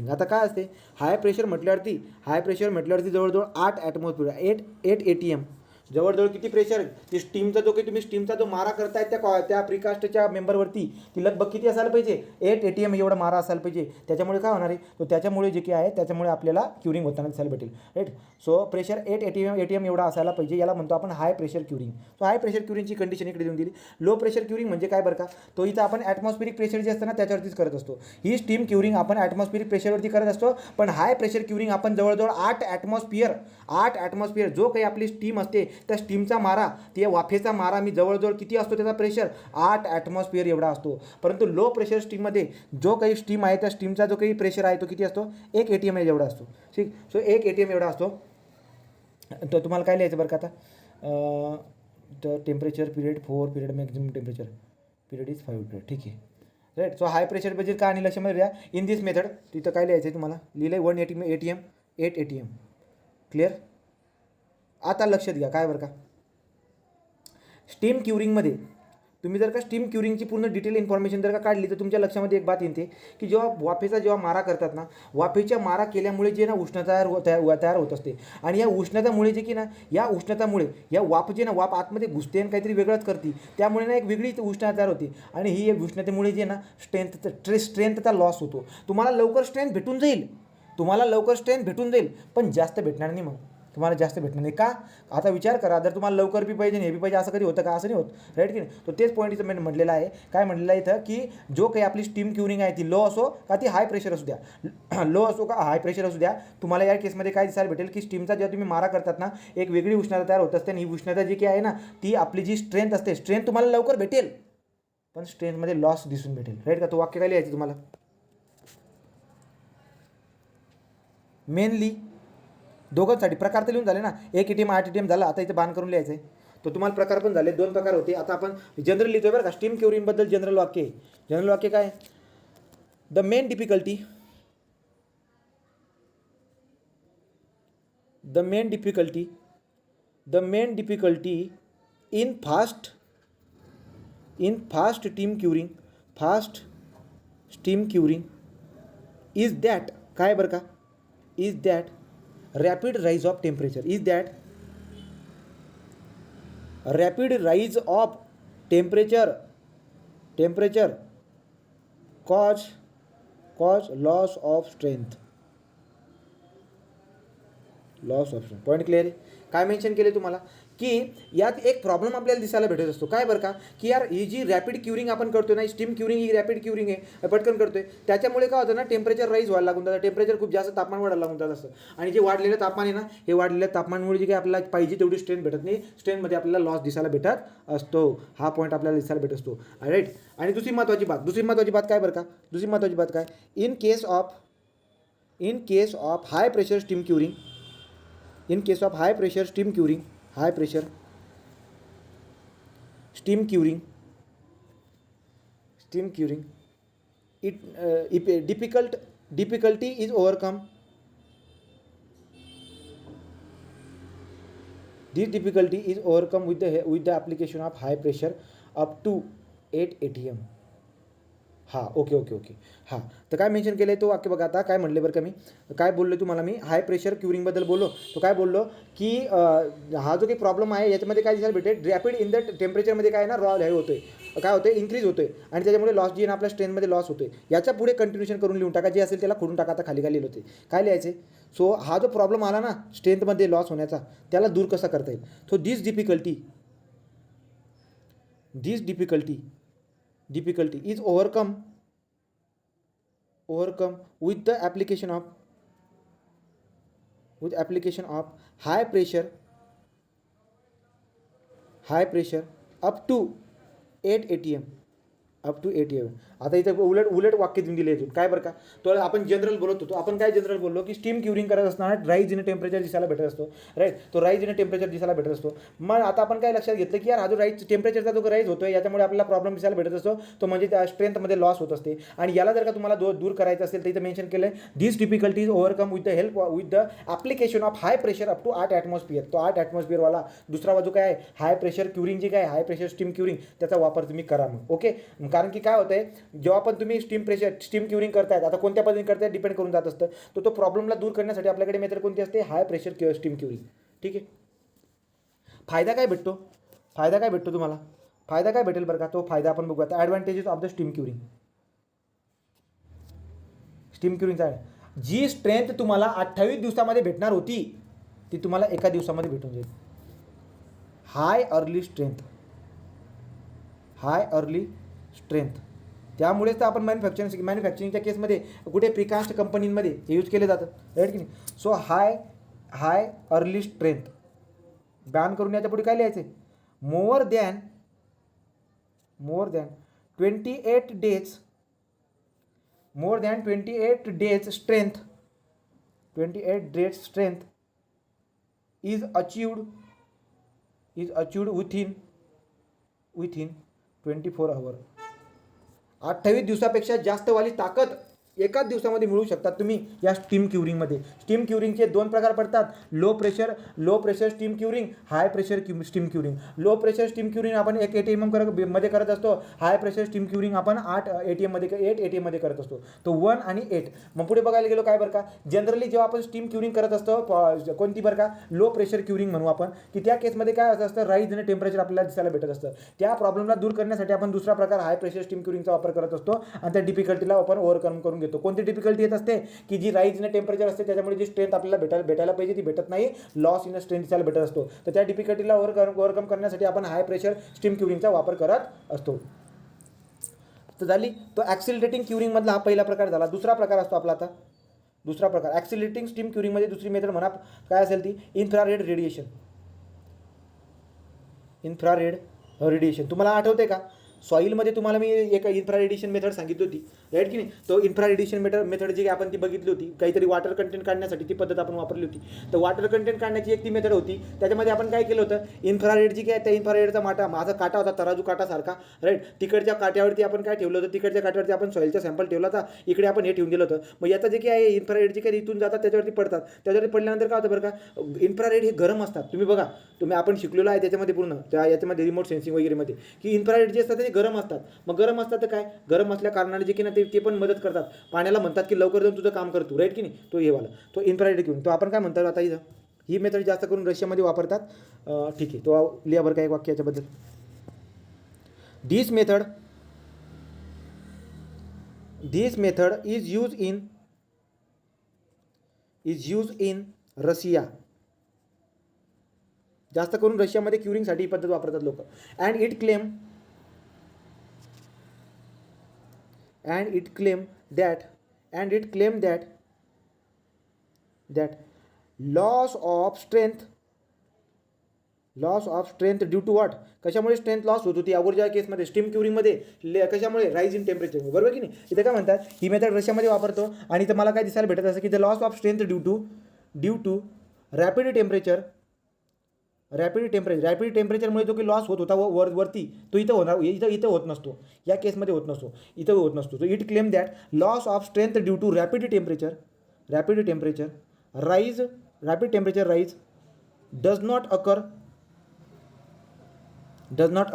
आता काय असते, हाय प्रेशर म्हटल्यावरती जवळजवळ 8 ॲटमॉस्फिअर 8 ATM, जवळजवळ किती प्रेशर, ती स्टीमचा जो काही तुम्ही स्टीमचा जो मारा करताय त्या प्रिकास्टच्या मेंबरवरती, ती लगभग किती असायला पाहिजे, 8 ATM एवढा मारा असायला पाहिजे. त्याच्यामुळे काय होणार आहे, तो त्याच्यामुळे जे काही आहे त्याच्यामुळे आपल्याला क्युरिंग होताना दिसायला भेटेल. राईट. सो प्रेशर 8 ATM एवढा असायला पाहिजे, याला म्हणतो आपण high pressure curing. So high pressure क्युरिंगची कंडिशन इकडे देऊन दिली. लो प्रेशर क्युरिंग म्हणजे काय बरं का, तो इथं आपण ॲटमॉस्फिरिक प्रेशर जे असतं ना त्याच्यावरतीच करत असतो. ही स्टीम क्युरिंग आपण ॲटमॉस्फिरिक प्रेशरवरती करत असतो. पण हाय प्रेशर क्युरिंग आपण जवळजवळ 8 ॲटमॉस्फिअर जो काही आपली स्टीम असते त्या स्टीमचा मारा, ते वाफेचा मारा मी जवळजवळ किती असतो त्याचा प्रेशर, 8 ॲटमॉस्फिअर एवढा असतो. परंतु लो प्रेशर स्टीममध्ये जो काही स्टीम आहे त्या स्टीमचा जो काही प्रेशर आहे तो किती असतो, 1 ATM एवढा असतो. ठीक. सो 1 ATM एवढा असतो. तर तुम्हाला काय लिहायचं बरं का, आता the temperature period maximum temperature period is 5 period. ठीक आहे. राईट. सो हाय प्रेशर म्हणजे काय, आणि लक्षामध्ये घ्या इन दिस मेथड तिथं काय लिहायचं आहे तुम्हाला, लिहिलं आहे 1 ATM 8 ATM. क्लिअर. आता लक्षात घ्या काय बरं का, स्टीम क्युरिंगमध्ये तुम्ही जर का स्टीम क्युरिंगची पूर्ण डिटेल इन्फॉर्मेशन जर का काढली तर तुमच्या लक्षामध्ये एक बात येते की जेव्हा मारा करतात ना, वाफेच्या मारा केल्यामुळे जे ना उष्णता तयार होत असते. आणि या उष्णतामुळे जे की ना, या वाफ वाफ आतमध्ये घुसते आणि काहीतरी वेगळंच करते, त्यामुळे ना एक वेगळीच उष्णता तयार होते. आणि ही एक उष्णतेमुळे जे ना स्ट्रेंथचा लॉस होतो. तुम्हाला लवकर स्ट्रेंथ भेटून जाईल पण जास्त भेटणार नाही. मग तुम्हाला जास्त भेटणार नाही का, आता विचार करा, जर तुम्हाला लवकर बी पाहिजे हे बी पाहिजे असं कधी होतं का, असं नाही होत. राईट की नाही. तो तेच पॉईंट इथं म्हटलेला आहे. काय म्हटलेलं आहे इथं की जो काही आपली स्टीम क्युरिंग आहे ती लो असो का ती हाय प्रेशर असू द्या, हाय प्रेशर असू द्या, तुम्हाला या केसमध्ये काय दिसायला भेटेल की स्टीमचा जेव्हा तुम्ही मारा करतात ना एक वेगळी उष्णता तयार होत असते. आणि ही उष्णता जी काही आहे ना ती आपली जी स्ट्रेंथ असते, स्ट्रेंथ तुम्हाला लवकर भेटेल पण स्ट्रेंथमध्ये लॉस दिसून भेटेल. राईट का. तो वाक्य काय लिहायचं तुम्हाला, मेनली दोघांसाठी प्रकार तर लिहून झाले ना, 1 ATM 8 ATM झाला. आता इथे बाण करून लिहायचं आहे. तर तुम्हाला प्रकार पण झाले, 2 प्रकार होते. आता आपण जनरल लिहितोय बरं का, स्टीम क्युरिंगबद्दल जनरल वाक्य काय, the main difficulty in fast steam curing is that, काय बरं का, is that rapid rise of temperature. Rapid rise of temperature cause loss of strength. Point clear आहे. काय मेन्शन केले तुम्हाला की यात एक प्रॉब्लेम आपल्याला दिसायला भेटत असतो. काय बरं का की यार ही जी रॅपिड क्युरिंग आपण करतोय ना, स्टीम क्युरिंग ही रॅपिड क्युरिंग आहे, पटकन करतोय, त्याच्यामुळे काय होतं ना, टेम्परेचर राईज व्हायला लागून जातं, टेम्परेचर खूप जास्त तापमान वाढायला लागून जात असतं. आणि जे वाढलेलं तापमान आहे ना, हे वाढलेल्या तापमानामुळे जे काही आपल्याला पाहिजे तेवढी स्ट्रेंथ भेटत नाही, स्ट्रेंथमध्ये आपल्याला लॉस दिसायला भेटत असतो. हा पॉईंट आपल्याला दिसायला भेटत असतो. राईट. आणि दुसरी महत्त्वाची बात काय बरं का, दुसरी महत्त्वाची बात काय, in case of high pressure steam curing, in case of high pressure steam curing if a difficulty is overcome, this difficulty is overcome with the application of high pressure up to 8 atm. हां, ओके. हां, तर काय मेन्शन केलं आहे तो वाक्य बघा. आता काय म्हणले बरं का, मी काय बोललो तुम्हाला, मी हाय प्रेशर क्युरिंगबद्दल बोललो. तो काय बोललो की हा जो काही प्रॉब्लेम आहे याच्यामध्ये काय दिसायला भेटेल, रॅपिड इन द टेम्परेचरमध्ये काय ना रॉ हे होतोय, काय होतं, इन्क्रीज होतोय, आणि त्याच्यामुळे लॉस जी आहे ना आपल्या स्ट्रेंथमध्ये लॉस होतोय. याच्या पुढे कंटिन्यूशन करून लिहून टाका, जे असेल त्याला खोडून टाका. आता खाली लिहिलं होते काय लिहायचे. सो हा जो प्रॉब्लेम आला ना स्ट्रेंथमध्ये लॉस होण्याचा, त्याला दूर कसा करता येईल. So this difficulty is overcome with the application of high pressure up to 8 atm. आता इथे उलट वाक्य देऊन दिले आहेत. काय बरं का, तो आपण जनरल बोलत होतो. आपण काय जनरल बोललो की स्टीम क्युरिंग करत असताना राईज इन टेम्परेचर दिसायला भेटत असतो. राईट. तो राईज इन टेम्परेचर दिसायला भेटत असतो. मग आता आपण काय लक्षात घेतलं की यार हा जो टेम्परेचरचा जो राईज होतोय याच्यामुळे आपल्याला प्रॉब्लेम दिसायला भेटत असतो, तो म्हणजे त्या स्ट्रेंथमध्ये लॉस होत असते. आणि याला जर का तुम्हाला दूर करायचं असेल तर इथं मेन्शन केलं आहे, this difficulties overcome with the application of high pressure up to 8 atmosphere. तो 8 ॲटमॉस्फिअरवाला दुसरा बाजू काय आहे, हाय प्रेशर क्युरिंग जी काय, हाय प्रेशर स्टीम क्युरिंग, त्याचा वापर तुम्ही करा मग. ओके. कारण की काय होतंय, जेव्हा पण तुम्ही स्टीम क्युरिंग करतायत, आता कोणत्या पद्धतीने करतायत डिपेंड करून जात असतं. तो प्रॉब्लेमला दूर करण्यासाठी आपल्याकडे मेथड कोणती असते, हाय प्रेशर स्टीम क्युरिंग. ठीक आहे. फायदा काय भेटतो तुम्हाला, फायदा काय भेटेल बरं का, तो फायदा आपण बघू आता. ॲडव्हान्टेजेस ऑफ द स्टीम क्युरिंगचा जी स्ट्रेंथ तुम्हाला 28 दिवसामध्ये भेटणार होती ती तुम्हाला एका दिवसामध्ये भेटून जाईल. हाय अर्ली स्ट्रेंथ. त्यामुळेच तर आपण मॅन्युफॅक्चरिंगच्या केसमध्ये कुठे प्रिकास्ट कंपनीमध्ये हे यूज केले जातं, राईट की नाही. सो हाय अर्ली स्ट्रेंथ बॅन करून याच्या पुढे काय लिहायचं, more than 28 days strength is achieved within 24 hours. 28 दिवसापेक्षा जास्त वाली ताकद एकाच दिवसामध्ये मिळू शकतात तुम्ही या स्टीम क्युरिंगमध्ये. स्टीम क्युरिंगचे दोन प्रकार पडतात, low pressure steam curing, high pressure steam curing. Low pressure steam curing आपण 1 ATM मध्ये करत असतो. हाय प्रेशर स्टीम क्युरिंग आपण 8 ATM मध्ये करत असतो. तो 1 आणि 8. मग पुढे बघायला गेलो काय बरं का, जनरली जेव्हा आपण स्टीम क्युरिंग करत असतो कोणती बरं का, लो प्रेशर क्युरिंग म्हणू आपण, की त्या केसमध्ये काय असतं, राईज आणि टेम्परेचर आपल्याला दिसायला भेटत असतं. त्या प्रॉब्लेमला दूर करण्यासाठी आपण दुसरा प्रकार हाय प्रेशर स्टीम क्युरिंगचा वापर करत असतो आणि त्या डिफिकल्टीला आपण ओव्हरकम करून घेतो. कोणती डिफिकल्टी येत असते की जी राईज इन टेम्परेचर असते त्याच्यामुळे जी स्ट्रेंथ आपल्याला भेटायला पाहिजे ती भेटत नाही, लॉस इन स्ट्रेंथ दिसायला भेटत असतो. तर त्या डिफिकल्टीला ओव्हरकम करण्यासाठी आपण हाय प्रेशर स्टीम क्युरिंगचा वापर करत असतो. तर झाली तो ॲक्सिलरेटिंग क्युरिंगमधला हा पहिला प्रकार झाला. दुसरा प्रकार असतो आपला आता, दुसरा प्रकार ॲक्सिलरेटिंग स्टीम क्युरिंगमध्ये दुसरी मेथड म्हणा काय असेल ती इन्फ्रारेड रेडिएशन. तुम्हाला आठवते का, सॉईलमध्ये तुम्हाला मी एक इन्फ्रारेडिएशन मेथड सांगितली होती, राईट की नाही. तो इन्फ्रारेडिएशन मेथड जी आपण ती बघितली होती, काहीतरी वॉटर कंटेंट काढण्यासाठी ती पद्धत आपण वापरली होती. तर वॉटर कंटेंट काढण्याची एक ती मेथड होती. त्याच्यामध्ये आपण काय केलं होतं, इन्फ्रारेड जी काय, त्या इन्फ्रारेडचा माझा काटा होता तराजू काटासारखा, राईट. तिकडच्या काट्यावरती आपण काय ठेवलं होतं, तिकडच्या काट्यावरती आपण सॉईलचा सॅम्पल ठेवला होता, इकडे आपण हे ठेवून दिलं होतं. मग याचा जे काय आहे इन्फ्रारेड जे काही इथून जातात त्याच्यावरती पडतात, त्याच्यावरती पडल्यानंतर काय होतं बरं का, इन्फ्रारेड हे गरम असतात. तुम्ही बघा, आपण शिकलेलो आहे त्याच्यामध्ये पूर्ण त्या याच्यामध्ये रिमोट सेन्सिंग वगैरेमध्ये, की इन्फ्रारेड जे असतात ते गरम असतात. मग गरम असतात तर काय, गरम असल्या कारणाने जे की ना ते पण मदत करतात. पाण्याला म्हणतात की लवकर जाऊन तुझं काम करतो, राईट की नाही. तो हे वाला तो इन्फ्रारेड घेऊन तो आपण काय म्हणतात आता इथं ही मेथड जास्त करून रशियामध्ये वापरतात. ठीक आहे, तो लिहा बरं का एक वाक्य याच्याबद्दल. This method is use in Russia. जास्त करून रशियामध्ये क्युरिंगसाठी ही पद्धत वापरतात लोक. And it claim that loss of strength due to what. कशामुळे स्ट्रेंथ लॉस होत होती अगोदरच्या केसमध्ये स्टीम क्युरिंगमध्ये कशामुळे राईज इन टेम्परेचर, बरोबर की नाही. इथे काय म्हणतात, ही मेथड रशियामध्ये वापरतो आणि इथं मला काय दिसायला भेटत असं की the loss of strength due to rapid टेम्परेचरमुळे जो की लॉस होत होता वरती, तो इथं होत नसतो, या केसमध्ये होत नसतो. So it claim that loss of strength due to rapid temperature rise does not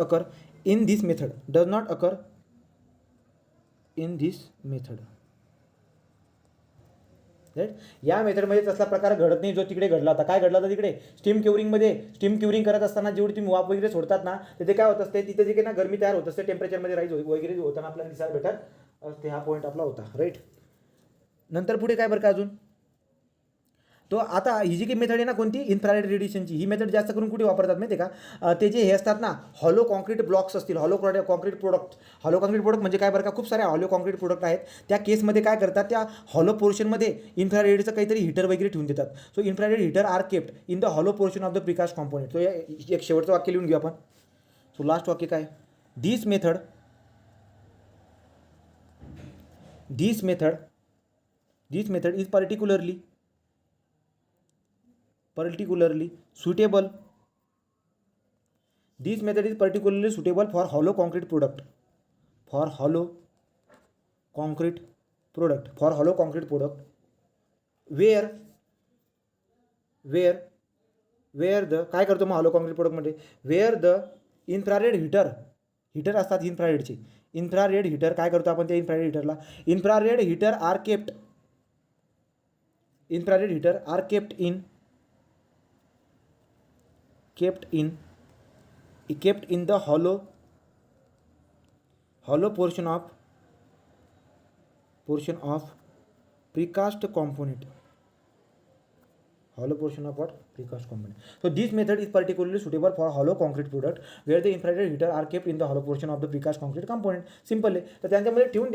occur in this method. Right. या मेथडमध्ये तसला प्रकार घडत नाही जो तिकडे घडला होता. काय घडला होता तिकडे, स्टीम क्युरिंग करत असताना जेवढी तुम्ही वाफ वगैरे सोडतात ना, तिथे काय होत असते, तिथे जे काही ना गरमी तयार होत असते, टेम्परेचरमध्ये राईज वगैरे होताना आपल्याला दिसायला भेटत असते. हा पॉईंट आपला होता. राईट. नंतर पुढे काय बरं का अजून, तो आता ही जी काही मेथड आहे ना कोणती, इन्फ्रारेड रेडिएशनची, ही मेथड जास्त करून कुठे वापरतात माहिती आहे का, ते जे हे असतात ना हॉलो कॉन्क्रीट ब्लॉक्स असतील, हॉलो कॉन्क्रीट प्रोडक्ट म्हणजे काय बरं का, खूप सारे हॉलो कॉन्क्रीट प्रोडक्ट आहेत. त्या केसमध्ये काय करतात, त्या हॉलो पोर्शनमध्ये इन्फ्रारेडचं काहीतरी हीटर वगैरे ठेवून देतात. So infrared heater are kept in the hollow portion of the precast component. तो एक शेवटचं वाक्य लिहून घेऊ आपण. सो लास्ट वाक्य काय, this method is particularly suitable. This method is particularly suitable for hollow concrete product. Where the काय करतो मग हॉलो कॉन्क्रीट प्रोडक्टमध्ये, where the इन्फ्रारेड हीटर असतात इन्फ्रारेडचे. इन्फ्रारेड हीटर काय करतो आपण त्या इन्फ्रारेड हीटरला, infrared heater are kept in the hollow portion of precast component. So this method is particularly suitable for hollow concrete product where the infrared heater are kept in the hollow portion of the precast concrete component. Simple आहे. तर त्यांच्यामध्ये ठेवून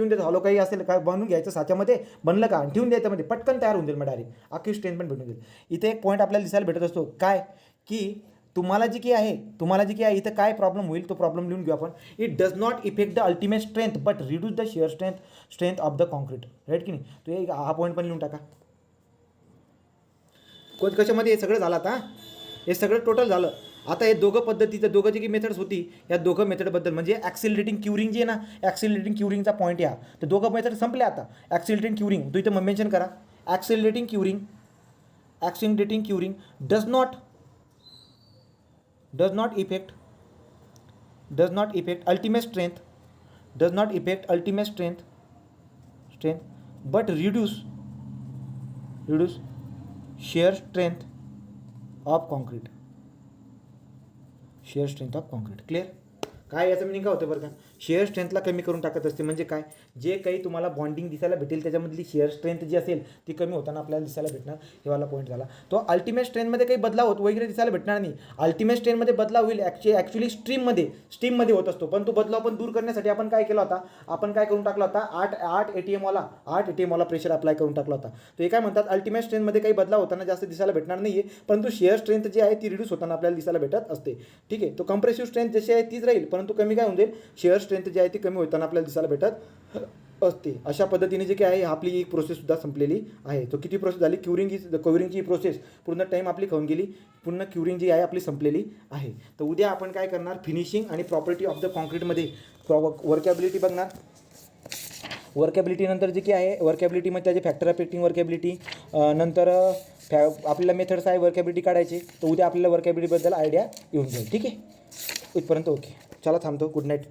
देतात हॉलो काही असेल काय बनवून घ्यायचं साच्यामध्ये, बनलं का ठेवून द्यायचं, मध्ये पटकन तयार होऊन जाईल मग डायरेक्ट अख्खी स्ट्रेंथ पण भेटून जाईल. इथे एक पॉईंट आपल्याला दिसायला भेटत असतो काय, की तुम्हाला जी काही आहे इथं काय प्रॉब्लेम होईल तो प्रॉब्लेम लिहून घेऊ आपण. It does not effect the ultimate strength but reduce the shear strength of the concrete. Right की नाही. तो हा पॉईंट पण लिहून टाका. कशामध्ये हे सगळं झालं, आता हे सगळं टोटल झालं. आता हे दोघं जी काही मेथड्स होती, या दोघं मेथडबद्दल म्हणजे ॲक्सिलरेटिंग क्युरिंग जी आहे ना, ॲक्सिलरेटिंग क्युरिंगचा पॉईंट या, तर दोघं मेथड संपले. आता ॲक्सिलरेटिंग क्युरिंग तो इथं मेन्शन करा. Accelerating curing does not affect ultimate strength but reduce shear strength of concrete. Clear. काय याचं मिनिंग काय होतं बरं का, शेअर स्ट्रेंथला कमी करून टाकत असते. म्हणजे काय, जे काही तुम्हाला बॉन्डिंग दिसायला भेटेल त्याच्यामधली शेअर स्ट्रेंथ जी असेल ती कमी होताना आपल्याला दिसायला भेटणार. हे वाला पॉईंट झाला. तो अल्टिमेट स्ट्रेंथमध्ये काही बदलाव वगैरे दिसायला भेटणार नाही. अल्टिमेट स्ट्रेंथमध्ये बदलाव होईल ॲक्च्युली स्ट्रीममध्ये होत असतो. पण तो बदलाव पण दूर करण्यासाठी आपण काय केला होता, आपण काय करून टाकला होता, 8 ATM वाला प्रेशर अप्लाय करून टाकला होता. तो हे काय म्हणतात, अल्टिमेट स्ट्रेंथमध्ये काही बदलाव होताना जास्त दिसायला भेटणार नाही आहे, परंतु शेअर स्ट्रेंथ जी आहे ती रिड्यूस होताना आपल्याला दिसायला भेटत असते. ठीक आहे. तो कंप्रेसिव्ह स्ट्रेंथ जशी आहे तीच राहील, परंतु कमी काय होऊन जाईल, शेअर स्ट्रेंथ जी आहे ती कमी होताना आपल्याला दिसायला भेटत असते. अशा पद्धतीने जे काय आहे आपली एक प्रोसेससुद्धा संपलेली आहे. तो किती प्रोसेस झाली, क्युरिंगची प्रोसेस पूर्ण टाईम आपली खाऊन गेली, पूर्ण क्युरिंग जी आहे आपली संपलेली आहे. तर उद्या आपण काय करणार, फिनिशिंग आणि प्रॉपर्टी ऑफ द कॉन्क्रीटमध्ये वर्कॅबिलिटी बघणार. वर्कॅबिलिटी नंतर जे काही आहे वर्कॅबिलिटीमध्ये त्याचे फॅक्टर अफेक्टिंग वर्कॅबिलिटी, नंतर आपल्याला मेथड्स आहे वर्कॅबिलिटी काढायची. तर उद्या आपल्याला वर्कॅबिलिटीबद्दल आयडिया येऊन जाईल. ठीक आहे. इथपर्यंत ओके. चला थांबतो. Good night.